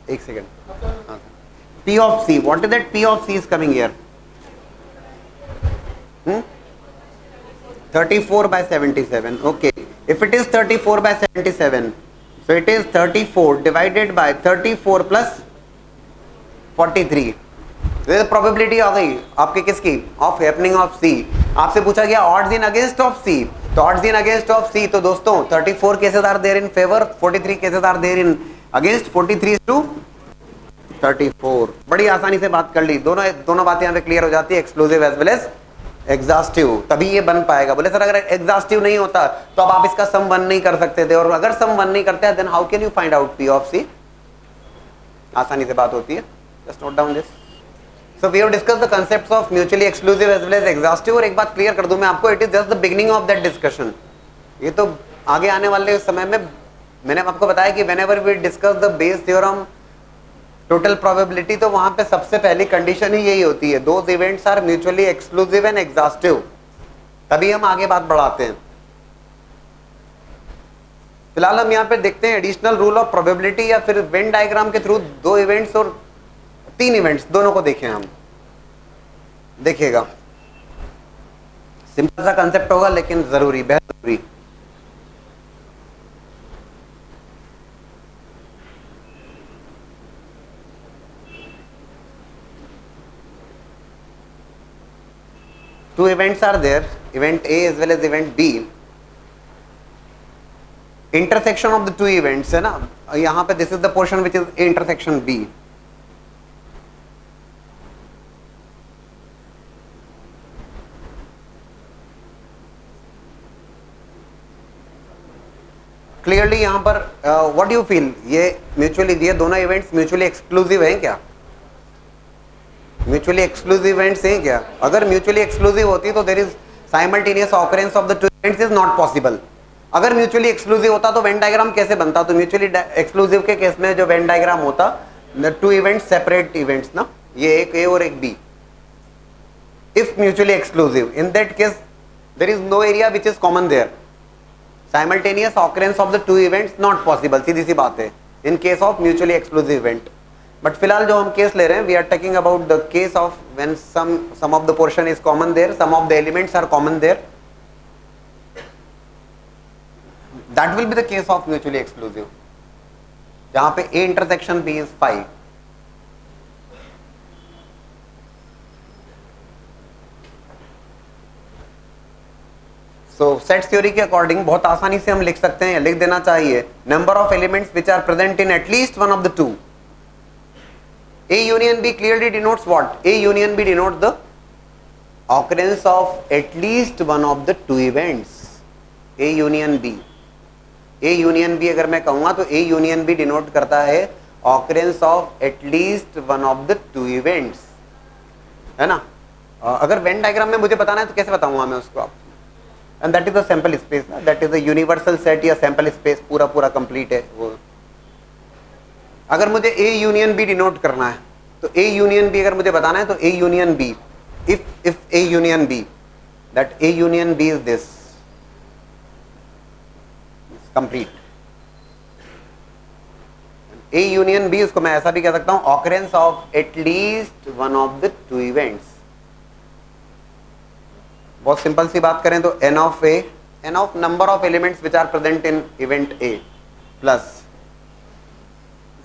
एक second. P of C, what is that P of C is coming here? 34/77. Okay, if it is 34/77, so it is 34 divided by 34 plus 43। तो probability आ गई आपके किसकी, of happening of C। आपसे पूछा गया odds in against of C, तो odds in against of C, तो दोस्तों 34 cases are there in favour, 43 cases are there in against, 43 to 34। बड़ी आसानी से बात कर ली, दोनों बातें यहाँ पे क्लियर हो जाती है, exclusive as well as exhaustive, तभी ये बन पाएगा। बोले सर अगर एग्जॉस्टिव नहीं होता तो अब आप इसका सम 1 नहीं कर सकते थे, और अगर सम 1 नहीं करते हैं then how can you find out P of C? आसानी से बात होती है, just note down this. So we have discussed the concepts of mutually exclusive as well as exhaustive, और एक बात क्लियर कर दूं मैं आपको, it is just the beginning of that discussion. ये तो आगे आने वाले समय में मैंने आपको बताया कि whenever we discuss the Bayes theorem, total probability, तो वहां पे सबसे पहली कंडीशन ही यही होती है, those events are mutually exclusive and exhaustive, तभी हम आगे बात बढ़ाते हैं। फिलहाल हम यहाँ पे देखते हैं एडिशनल रूल ऑफ प्रोबेबिलिटी, या फिर वेन डायग्राम के थ्रू 2 इवेंट्स और 3 इवेंट्स दोनों को देखें हम। देखिएगा सिंपल सा कंसेप्ट होगा लेकिन जरूरी, बेहद जरूरी। Two events are there, event A as well as event B। intersection of the two events है ना, यहाँ पे this is the portion which is A intersection B। Clearly यहाँ पर व्हाट यू फील, ये म्यूचुअली, ये दोनों इवेंट्स म्यूचुअली एक्सक्लूसिव हैं क्या? म्यूचुअली एक्सक्लूसिव इवेंट्स हैं क्या? अगर म्यूचुअली एक्सक्लूसिव होती तो there is simultaneous occurrence of the two events is not possible. अगर म्यूचुअली एक्सक्लूसिव होता तो वेन डायग्राम कैसे बनता? तो म्यूचुअली एक्सक्लूसिव के केस में जो वेन डायग्राम होता, टू इवेंट्स सेपरेट इवेंट्स ना, ये एक ए और एक B. If mutually exclusive, in that case there is no area which is common there, simultaneous occurrence of the two events not possible, सीधी सी बात है in case of mutually exclusive event. But फिलहाल जो हम case ले रहे हैं, we are talking about the case of when some of the portion is common there, some of the elements are common there, that will be the case of mutually exclusive, जहां पे A intersection B is 5। So set theory के according बहुत आसानी से हम लिख सकते हैं, लिख देना चाहिए, number of elements which are present in at least one of the two. A union B clearly denotes what? A union B denotes the occurrence of at least one of the two events। A union B, A union B अगर मैं कहूँगा तो A union B denote करता है occurrence of at least one of the two events, है ना? अगर Venn diagram में मुझे बताना है तो कैसे बताऊंगा मैं उसको आप? And that is a sample space ना, that is a universal set या सैंपल स्पेस, पूरा पूरा कंप्लीट है वो। अगर मुझे A यूनियन B डिनोट करना है तो A यूनियन B अगर मुझे बताना है तो A union B if A union B, that A union B is this, it's complete. A union B उसको मैं ऐसा भी कह सकता हूं, occurrence of at least one of the two events. बहुत सिंपल सी बात करें तो n of A, n of number of elements which are present in event A plus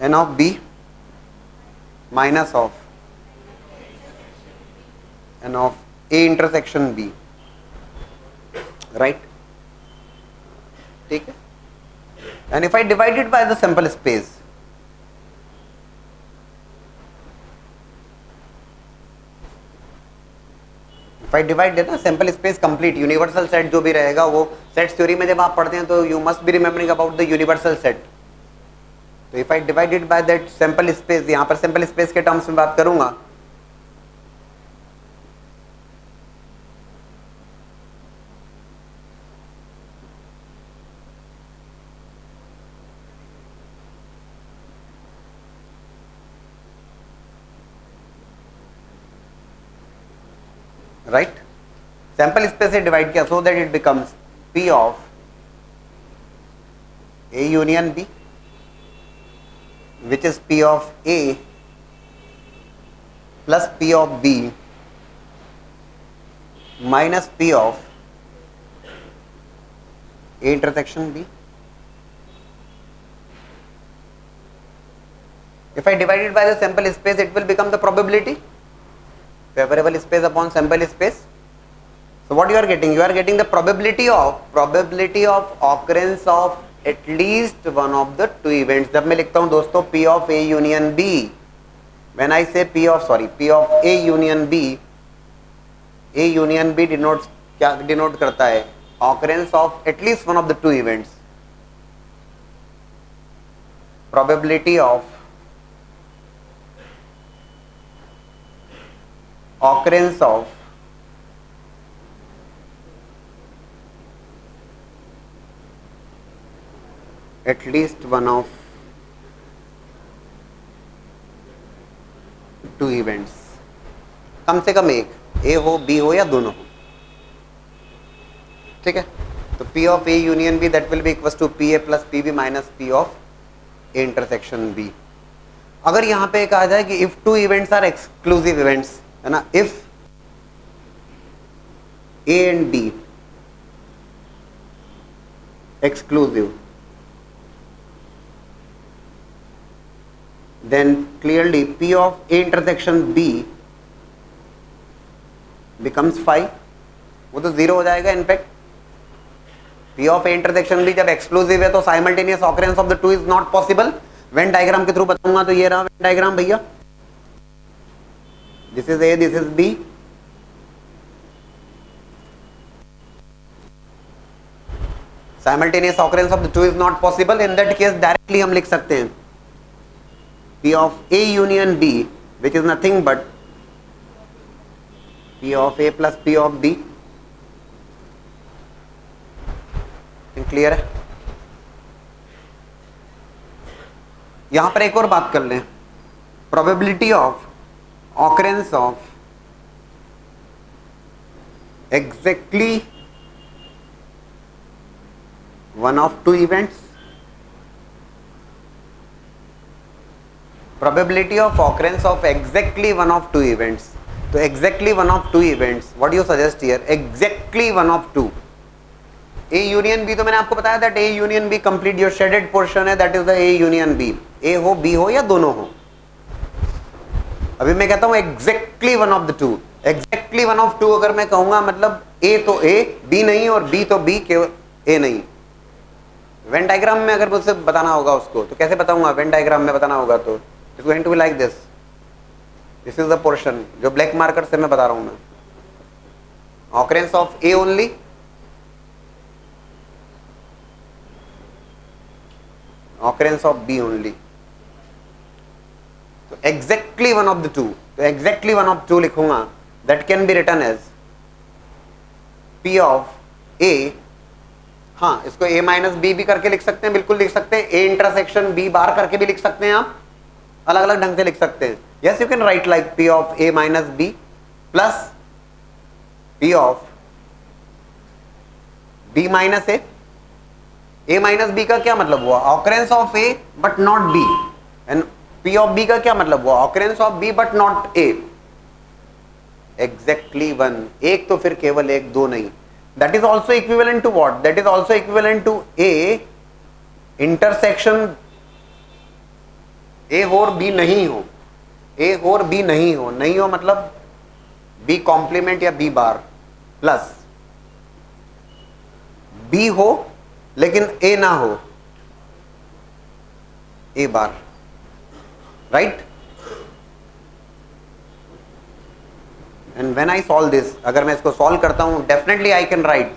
n of B minus of n of A intersection B, right? ठीक है. And if I divide it by the sample space, if I divide it ना sample space complete universal set जो भी रहेगा वो sets theory में जब आप पढ़ते हैं तो you must be remembering about the universal set. तो if I divide it by that sample space, यहाँ पर sample space के terms में बात करूंगा, right? Sample space से divide किया so that it becomes P of A union B, which is P of A plus P of B minus P of A intersection B. If I divide it by the sample space, it will become the probability, favorable space upon sample space. So what you are getting? You are getting the probability of occurrence of at least one of the two events. जब मैं लिखता हूँ दोस्तों P of A union B, when I say P of A union B, A union B denotes क्या denote करता है? Occurrence of at least one of the two events. Probability of occurrence of at least one of two events, कम से कम एक, A हो B हो या दोनों हो, ठीक है. तो P of A union B that will be equals to PA plus PB minus P of A intersection B. अगर यहाँ पे कहा जाए कि if two events are exclusive events, है ना, if A and B exclusive, then clearly P of A intersection B becomes phi. वो तो जीरो हो जाएगा. In fact P of A intersection B जब एक्सक्लूसिव है तो simultaneous occurrence of the two is not possible. Venn diagram के through बताऊंगा तो ये रहा वेन डायग्राम भैया. This is A, this is B. Simultaneous occurrence of the two is not possible. In that case directly हम लिख सकते हैं P of A union B, which is nothing but P of A plus P of B. Clear है? यहां पर एक और बात कर लें. Probability of occurrence of exactly one of two events. Probability of occurrence of exactly one of two events. तो exactly one of two events. What do you suggest here? Exactly one of two. A union B तो मैंने आपको बताया that A union B complete your shaded portion है, that is the A union B. A हो B हो या दोनों हो. अभी मैं कहता हूँ exactly one of the two. Exactly one of two अगर मैं कहूँगा मतलब A तो A, B नहीं और B तो B केवल A नहीं. वेन डायग्राम में अगर मुझसे बताना होगा उसको तो कैसे बताऊंगा? वेन डायग्राम में बताना होगा तो it's going to be like this. This is the portion जो ब्लैक मार्कर से मैं बता रहा हूं मैं. Occurrence of A only, occurrence of B only. तो exactly one of the two, तो एग्जैक्टली वन ऑफ टू लिखूंगा. That can be written as P of A. हाँ, इसको A माइनस B भी करके लिख सकते हैं, बिल्कुल लिख सकते हैं. A इंटरसेक्शन B बार करके भी लिख सकते हैं, आप अलग अलग ढंग से लिख सकते हैं. Yes, you can write like P of A minus B plus P of B minus A minus B का क्या मतलब हुआ? Occurrence of A but not B. And P of B का क्या मतलब हुआ? Occurrence of B but not A. Exactly one. एक तो फिर केवल एक, दो नहीं. That is also equivalent to what? That is also equivalent to A intersection A हो और B नहीं हो. A हो और B नहीं हो. नहीं हो मतलब B कॉम्प्लीमेंट या B बार प्लस B हो लेकिन A ना हो, A bar. Right? And when I solve this, अगर मैं इसको सॉल्व करता हूं, definitely I can write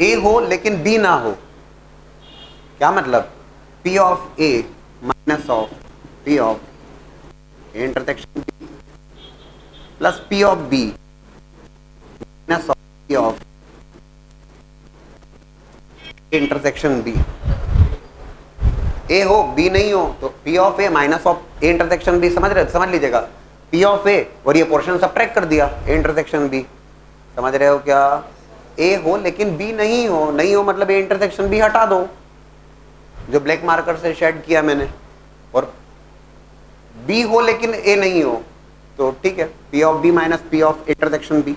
A हो लेकिन B ना हो. क्या मतलब? P of A minus of P of A intersection B plus P of B minus of P of A intersection B. A हो B नहीं हो तो P of A minus of A intersection B. समझ लीजिएगा. P of A और ये portion subtract कर दिया A इंटरसेक्शन B. समझ रहे हो क्या? A हो लेकिन B नहीं हो. नहीं हो मतलब A इंटरसेक्शन B हटा दो जो ब्लैक मार्कर से शेड किया मैंने. और B हो लेकिन A नहीं हो तो ठीक है, P of B minus P of intersection B.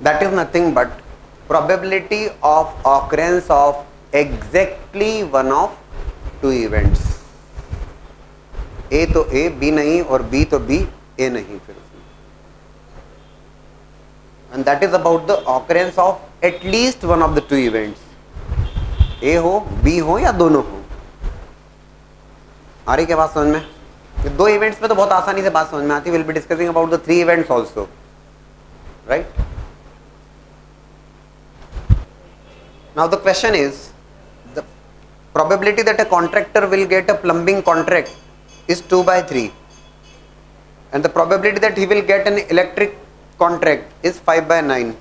That is nothing but probability of occurrence of exactly one of two events. A तो A, B नहीं, और B तो B, A नहीं. फिर and that is about the occurrence of at least one of the two events. A हो, B हो या दोनों हो. आ रही क्या बात समझ में? ये दो इवेंट्स में तो बहुत आसानी से बात समझ में आती है. Will be discussing about the three events also. Right? Now the question is, the probability that a contractor will get a plumbing contract is 2 by 3 and the probability that he will get an electric contract is 5 by 9.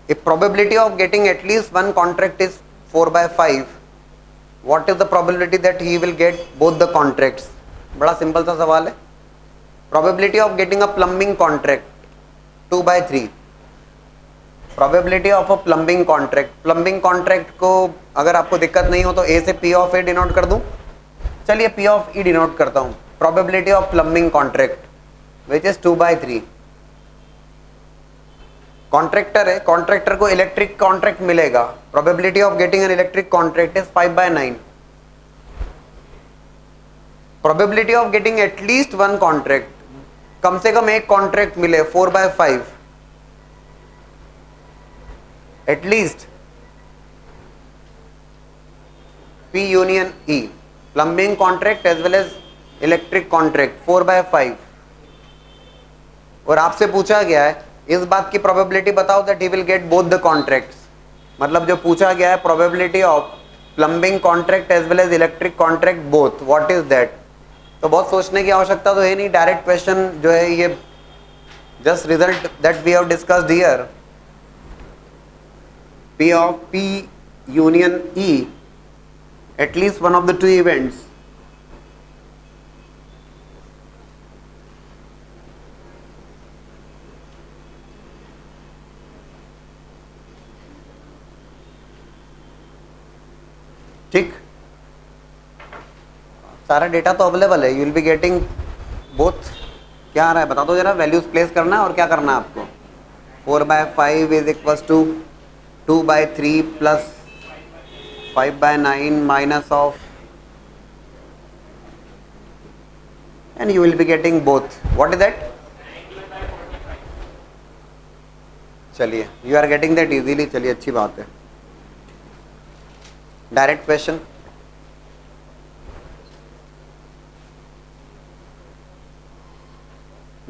If probability of getting at least one contract is 4 by 5, what is the probability that he will get both the contracts? बड़ा simple सा सवाल है. Probability of getting a plumbing contract 2 by 3. Probability of a plumbing contract. Plumbing contract को अगर आपको दिक्कत नहीं हो तो ए से P ऑफ ए डिनोट कर दूं. चलिए P ऑफ ई डिनोट करता हूं. Probability of plumbing contract which is 2 by 3. Contractor है, कॉन्ट्रैक्टर को इलेक्ट्रिक कॉन्ट्रैक्ट मिलेगा. Probability of getting an electric contract is 5 by 9. Probability of getting at least one contract, कम से कम एक कॉन्ट्रैक्ट मिले, 4 by 5. At least P union E, plumbing contract as well as electric contract 4 by 5. और आपसे पूछा गया है इस बात की प्रोबेबिलिटी बताओ that he will get both the contracts. मतलब जो पूछा गया है probability of plumbing contract as well as electric contract both, what is that? तो बहुत सोचने की आवश्यकता तो है नहीं. डायरेक्ट क्वेश्चन जो है ये just result that we have discussed here. P of P union E, at least one of the two events. ठीक, सारा डेटा तो अवेलेबल है. You will be getting both. क्या आ रहा है बता दो जरा. वैल्यूज प्लेस करना है और क्या करना है आपको. 4 by 5 is equal to 2 by 3 plus 5 by 9 minus of, and you will be getting both. What is that? चलिए, you are getting that easily. चलिए अच्छी बात है. Direct question.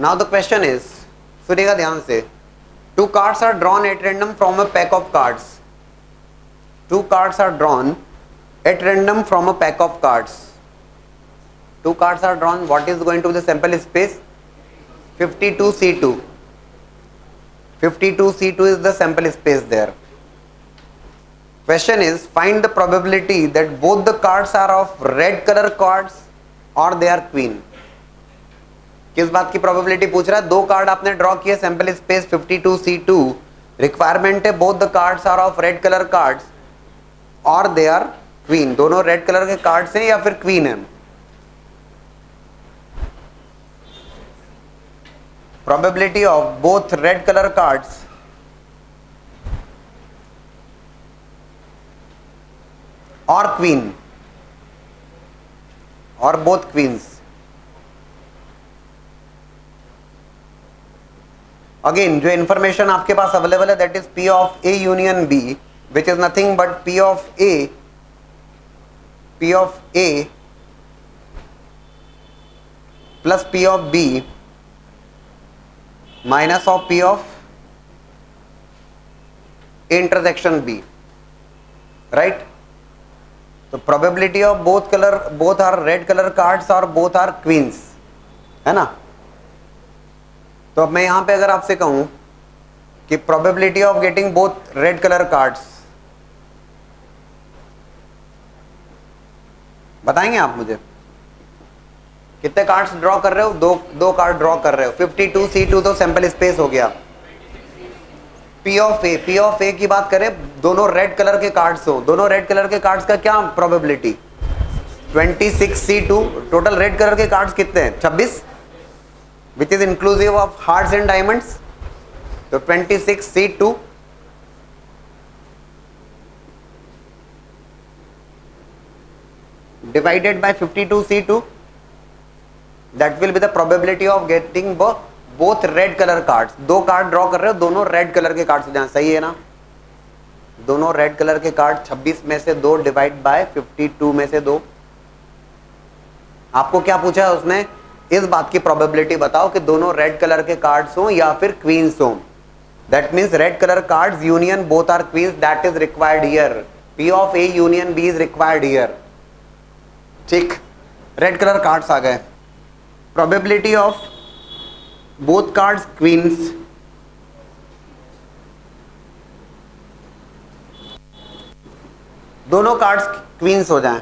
Now the question is, सुनिएगा ध्यान से. Two cards are drawn at random from a pack of cards. Two cards are drawn at random from a pack of cards. Two cards are drawn. What is going to be the sample space? 52C2. 52C2 is the sample space there. Question is, find the probability that both the cards are of red color cards or they are queen. किस बात की probability पूछ रहा है? दो card आपने draw किए, sample space 52C2, requirement है both the cards are of red colour cards और दे आर क्वीन. दोनों रेड कलर के कार्ड्स हैं या फिर क्वीन है. Probability of both red colour cards और क्वीन और बोथ क्वींस. अगेन जो इंफॉर्मेशन आपके पास अवेलेबल है that is P of A union B, which is nothing but P of A plus P of B minus of P of A intersection B, right. तो probability of both are red colour cards और both are queens, है ना. तो अब मैं यहां पे अगर आपसे कहूं कि probability of getting both red colour cards, बताएंगे आप मुझे कितने कार्ड्स ड्रॉ कर रहे हो? दो कार्ड ड्रॉ कर रहे हो. 52C2 तो सैंपल स्पेस हो गया. P ऑफ A की बात करें, दोनों रेड कलर के कार्ड्स हो. दोनों रेड कलर के कार्ड्स का क्या probability? 26C2. Total red colour के कार्ड्स कितने हैं? 26, which is inclusive of hearts and diamonds. तो 26C2 divided by 52C2, that will be the probability of getting both red colour cards. दो card draw कर रहे हो, दोनों रेड कलर के कार्ड्स हो जाए. सही है ना. दोनों रेड कलर के कार्ड 26 में से 2 डिवाइड बाय 52 में से 2. आपको क्या पूछा है उसने? इस बात की प्रोबेबिलिटी बताओ कि दोनों रेड कलर के कार्ड्स हो या फिर क्वींस हो. That means red colour cards union both are queens, that is required here. P of A union B is required here. ठीक, रेड कलर कार्ड्स आ गए. Probability of both cards queens, दोनों cards queens हो जाएं.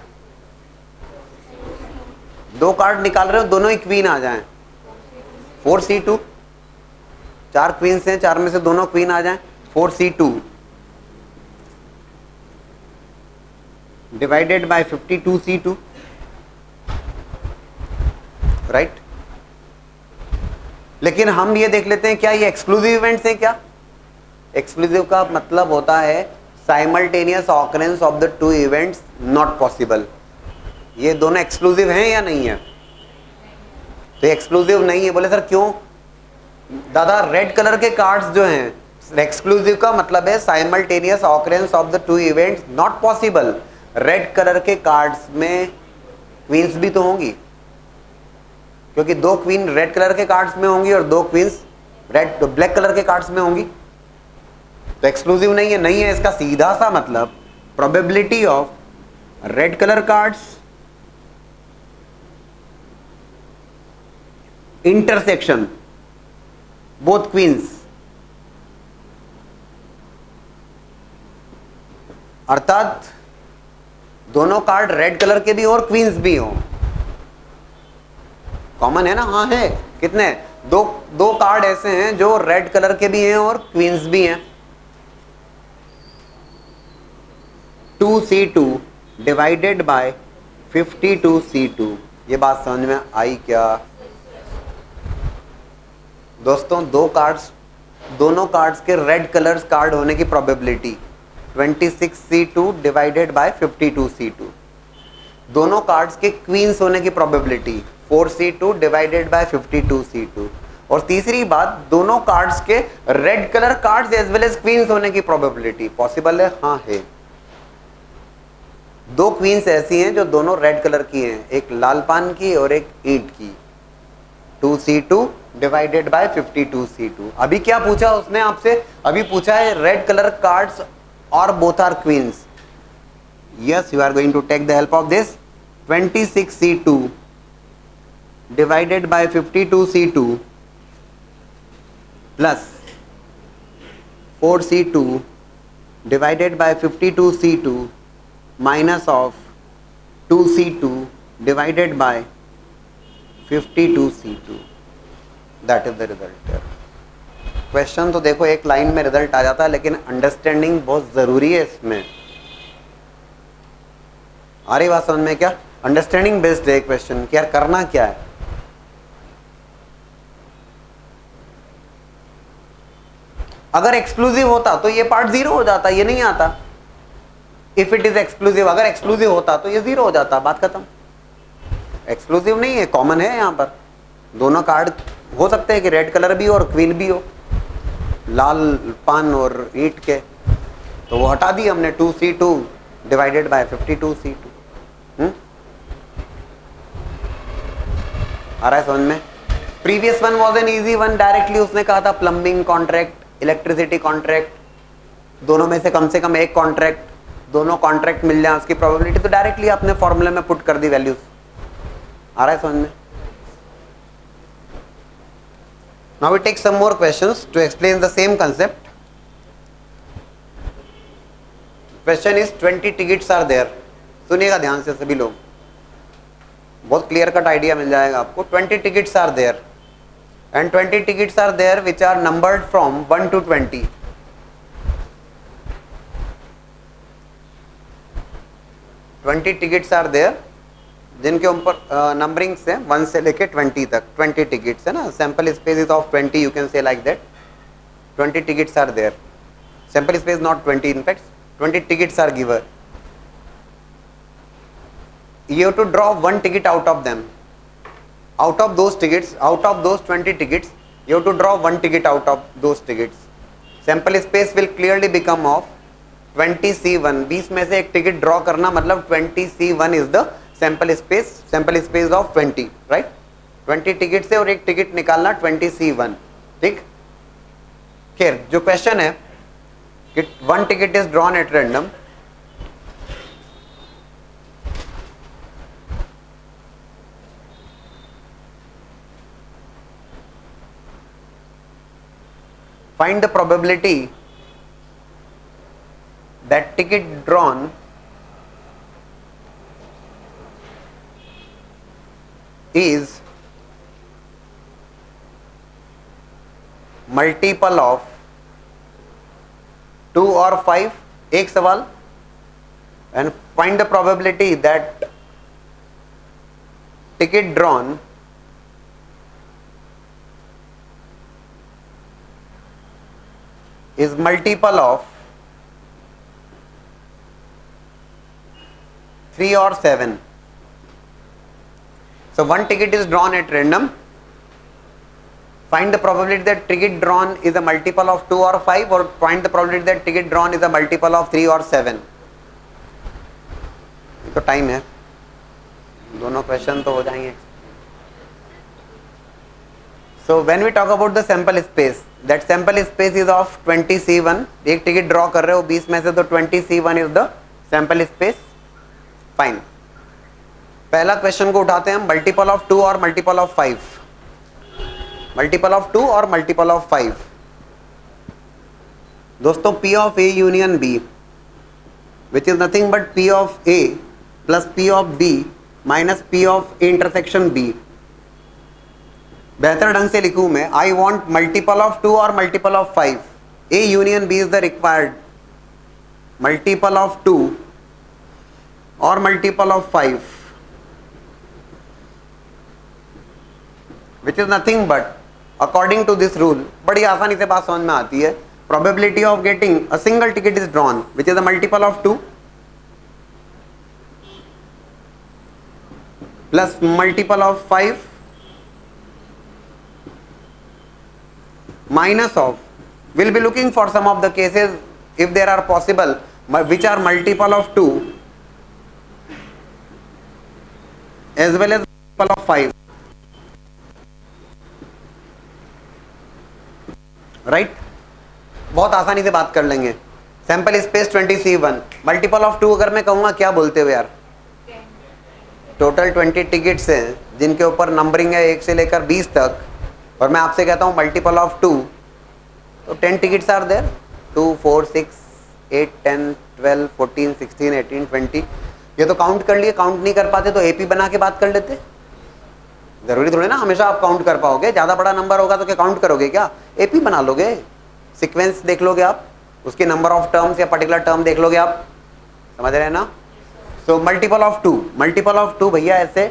दो card निकाल रहे हो, दोनों ही क्वीन आ जाएं. 4C2, 4 क्वींस हैं, 4 में से दोनों क्वीन आ जाएं. 4C2 divided by 52C2, right. लेकिन हम ये देख लेते हैं, क्या ये एक्सक्लूसिव इवेंट्स हैं? क्या एक्सक्लूसिव का मतलब होता है simultaneous occurrence of the two events not possible. ये दोनों एक्सक्लूसिव हैं या नहीं है? तो एक्सक्लूसिव नहीं है. बोले सर क्यों? दादा रेड कलर के कार्ड्स जो हैं, एक्सक्लूसिव का मतलब है simultaneous occurrence of the two events not possible. Red colour के कार्ड्स में क्वींस भी तो होंगी, क्योंकि 2 क्वीन रेड कलर के कार्ड्स में होंगी और 2 क्वींस ब्लैक कलर के कार्ड्स में होंगी. तो एक्सक्लूसिव नहीं है. नहीं है इसका सीधा सा मतलब probability of red colour cards intersection both queens, अर्थात दोनों कार्ड रेड कलर के भी हो और क्वींस भी हो. कॉमन है ना? हाँ है. कितने? दो कार्ड ऐसे हैं जो रेड कलर के भी हैं और क्वींस भी हैं. 2C2 divided by 52C2. ये बात समझ में आई क्या दोस्तों? दोनों कार्ड्स के रेड कलर्स कार्ड होने की probability 26C2 divided by 52C2. दोनों कार्ड्स के क्वींस होने की probability 4C2 divided by 52C2. और तीसरी बात, दोनों कार्ड्स के red colour cards as well as queens होने की प्रोबेबिलिटी पॉसिबल है? हाँ है. 2 क्वींस ऐसी हैं जो दोनों रेड कलर की हैं, एक लाल पान की और एक ईंट की. 2C2 divided by 52C2. अभी क्या पूछा उसने आपसे? अभी पूछा है रेड कलर कार्ड्स और both are queens. Yes, you are going to take the help of this. 26C2 divided by 52C2 plus 4C2 divided by 52C2 minus of 2C2 divided by 52C2, that is the result. Question तो देखो एक line में result आ जाता है, लेकिन understanding बहुत जरूरी है इसमें। आ रही बात समझ में? क्या अंडरस्टैंडिंग बेस्ड है क्वेश्चन कि यार करना क्या है। अगर एक्सक्लूसिव होता तो ये पार्ट जीरो हो जाता, ये नहीं आता। इफ इट इज एक्सक्लूसिव, अगर एक्सक्लूसिव होता तो ये जीरो हो जाता, बात खत्म। एक्सक्लूसिव नहीं है, कॉमन है। यहाँ पर दोनों कार्ड हो सकते हैं कि रेड कलर भी हो और क्वीन भी हो, लाल पान और ईंट के, तो वो हटा दी हमने 2C2 डिवाइडेड बाय 52C2। आ रहा है समझ में? Previous one was an easy one, directly उसने कहा था प्लम्बिंग कॉन्ट्रैक्ट, इलेक्ट्रिसिटी कॉन्ट्रैक्ट, दोनों में से कम एक कॉन्ट्रैक्ट, दोनों कॉन्ट्रैक्ट मिल जाए उसकी प्रोबेबिलिटी, तो डायरेक्टली आपने फॉर्मूले में पुट कर दी वैल्यूज। आ रहा है समझ में? Now we take some more questions to explain the same concept. Question is 20 tickets are there. सुनिएगा ध्यान से सभी लोग, बहुत क्लियर कट आइडिया मिल जाएगा आपको। 20 tickets are there and 20 tickets are there which are numbered from 1 to 20. 20 tickets are there जिनके ऊपर नंबरिंग से 1 से लेके 20 तक 20 टिकट्स है ना। Sample space is of 20, you can say like that. 20 tickets are there, sample space not 20, in fact 20 tickets are given. You have to draw one ticket out of them. Out of those tickets, out of those 20 tickets, you have to draw one ticket out of those tickets. Sample space will clearly become of 20C1. 20 में से एक ticket draw करना मतलब 20C1 is the sample space of 20, right? 20 ticket से और एक ticket निकालना 20C1, ठीक? खैर जो क्वेश्चन है कि one ticket is drawn at random. Find the probability that ticket drawn is multiple of 2 or 5. एक सवाल, and find the probability that ticket drawn is multiple of 3 or 7. So one ticket is drawn at random. Find the probability that ticket drawn is a multiple of 2 or 5, or find the probability that ticket drawn is a multiple of 3 or 7. तो time है, दोनों question तो हो जाएंगे। So when we talk about the sample space, that sample space is of 20C1. एक ticket draw कर रहे हो 20 में से, तो 20C1 is the sample space. Fine, पहला क्वेश्चन को उठाते हैं हम, मल्टीपल ऑफ 2 और मल्टीपल ऑफ 5। मल्टीपल ऑफ 2 और मल्टीपल ऑफ 5 दोस्तों, P of A union B which is nothing but P of A plus P of B minus P of A intersection B। बेहतर ढंग से लिखूं मैं, आई वॉन्ट मल्टीपल ऑफ 2 और multiple of 5। A union B is the required multiple of 2 और multiple of 5 which is nothing but according to this rule. बड़ी आसानी से बात समझ में आती है। Probability of getting a single ticket is drawn which is a multiple of 2 plus multiple of 5 minus of, will be looking for some of the cases if there are possible which are multiple of 2 as well as multiple of 5, right? बहुत आसानी से बात कर लेंगे। Sample space 20C1, multiple of 2 अगर मैं कहूंगा क्या बोलते हो यार? टोटल 20 टिकट्स हैं जिनके ऊपर नंबरिंग है 1 से लेकर 20 तक, और मैं आपसे कहता हूँ मल्टीपल ऑफ 2, तो 10 टिकट्स आर देयर, 2 4 6 8 10 12 14 16 18 20। ये तो काउंट कर लिए, काउंट नहीं कर पाते तो एपी बना के बात कर लेते। जरूरी थोड़ी ना हमेशा आप काउंट कर पाओगे, ज़्यादा बड़ा नंबर होगा तो क्या काउंट करोगे क्या, एपी बना लोगे, सीक्वेंस देख लोगे आप, उसके नंबर ऑफ टर्म्स या पर्टिकुलर टर्म देख लोगे आप, समझ रहे हैं ना। So multiple of 2, multiple of 2 भैया ऐसे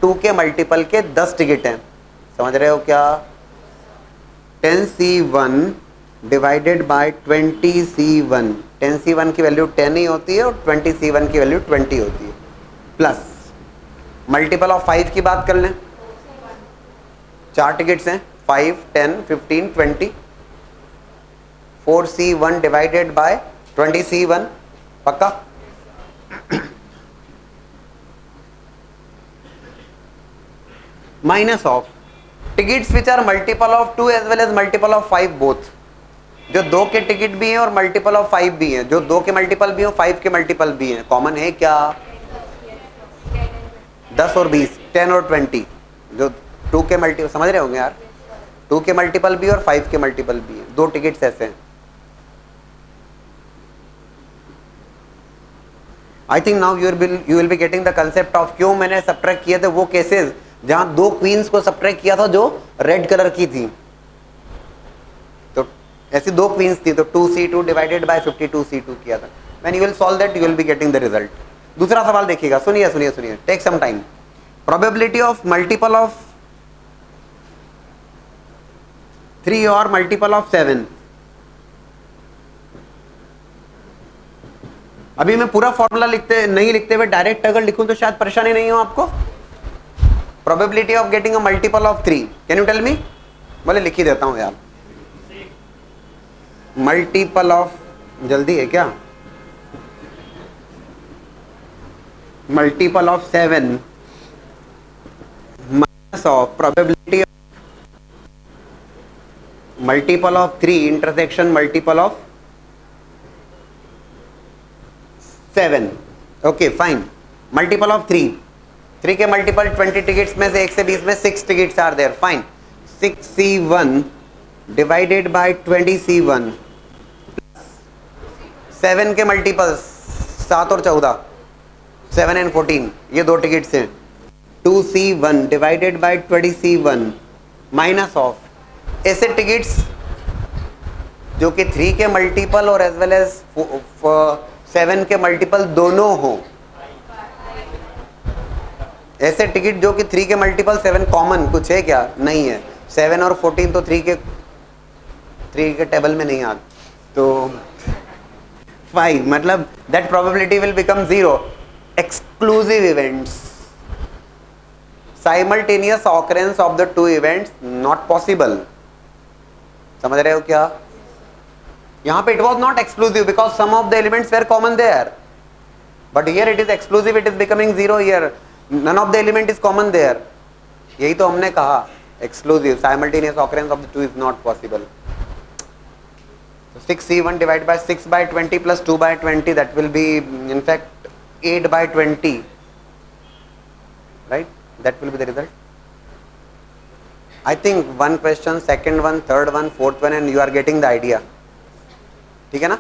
2 के मल्टीपल के 10 टिकट हैं, समझ रहे हो क्या। 10C1 divided by 20C1, 10C1 की वैल्यू 10 ही होती है और 20C1 की वैल्यू 20 होती है, प्लस मल्टीपल ऑफ 5 की बात कर लें, 4 टिकट्स हैं 5 10 15 20, 4C1 डिवाइडेड बाय 20C1, पक्का। Minus of tickets which are multiple of 2 as well as multiple of 5 both, जो 2 के टिकट भी हैं और मल्टीपल ऑफ 5 भी हैं, जो 2 के मल्टीपल भी हैं 5 के मल्टीपल भी हैं, कॉमन है क्या, 10 और 20, 10 और 20, जो 2 के मल्टीपल, समझ रहे होंगे यार, 2 के मल्टीपल भी और 5 के मल्टीपल भी हैं, 2 टिकट्स ऐसे हैं। I think now you will be getting the concept of क्यों मैंने सब्ट्रैक्ट किए थे वो केसेस जहां 2 क्वींस को सब्ट्रैक्ट किया था जो रेड कलर की थी, तो ऐसी 2 क्वींस थी तो 2C2 डिवाइडेड बाय 52C2 किया था। When you will solve that you will be getting the result. दूसरा सवाल देखिएगा, सुनिए सुनिए सुनिए, take some time. Probability of multiple of 3 और मल्टीपल ऑफ 7। अभी मैं पूरा फॉर्मूला नहीं लिखते हुए डायरेक्ट अगर लिखूं तो शायद परेशानी नहीं हो आपको। Probability of getting a multiple of 3, can you tell me. बोले लिख ही देता हूं यार, मल्टीपल ऑफ, जल्दी है क्या, multiple of 7 minus of probability multiple of 3 intersection multiple of 7। Okay fine, multiple of 3 के मल्टीपल 20 टिकट्स में से 1 से 20 में 6 tickets are there, fine. 6C1 divided by 20C1, 7 के मल्टीपल्स 7 और 14, 7 and 14, ये 2 टिकट्स हैं। 2C1 divided by 20C1 minus of ऐसे टिकट्स जो कि 3 के मल्टीपल और एज वेल एज 7 के मल्टीपल दोनों हो, ऐसे टिकट जो कि 3 के मल्टीपल 7 कॉमन कुछ है क्या, नहीं है। 7 और 14 तो 3 के टेबल में नहीं आते, तो 5 मतलब that probability will become 0। Exclusive events, simultaneous occurrence of the 2 events not possible, समझ रहे हो क्या। यहाँ पे it was not exclusive because some of the elements were common there, but here it is exclusive, it is becoming 0 here, none of the element is common there। यही तो हमने कहा, exclusive simultaneous occurrence of the 2 is not possible। So 6C1 divided by 6 by 20 plus 2 by 20, that will be in fact 8 by 20, right, that will be the result। I think one question, second one, third one, fourth one, and you are getting the idea, ठीक है ना।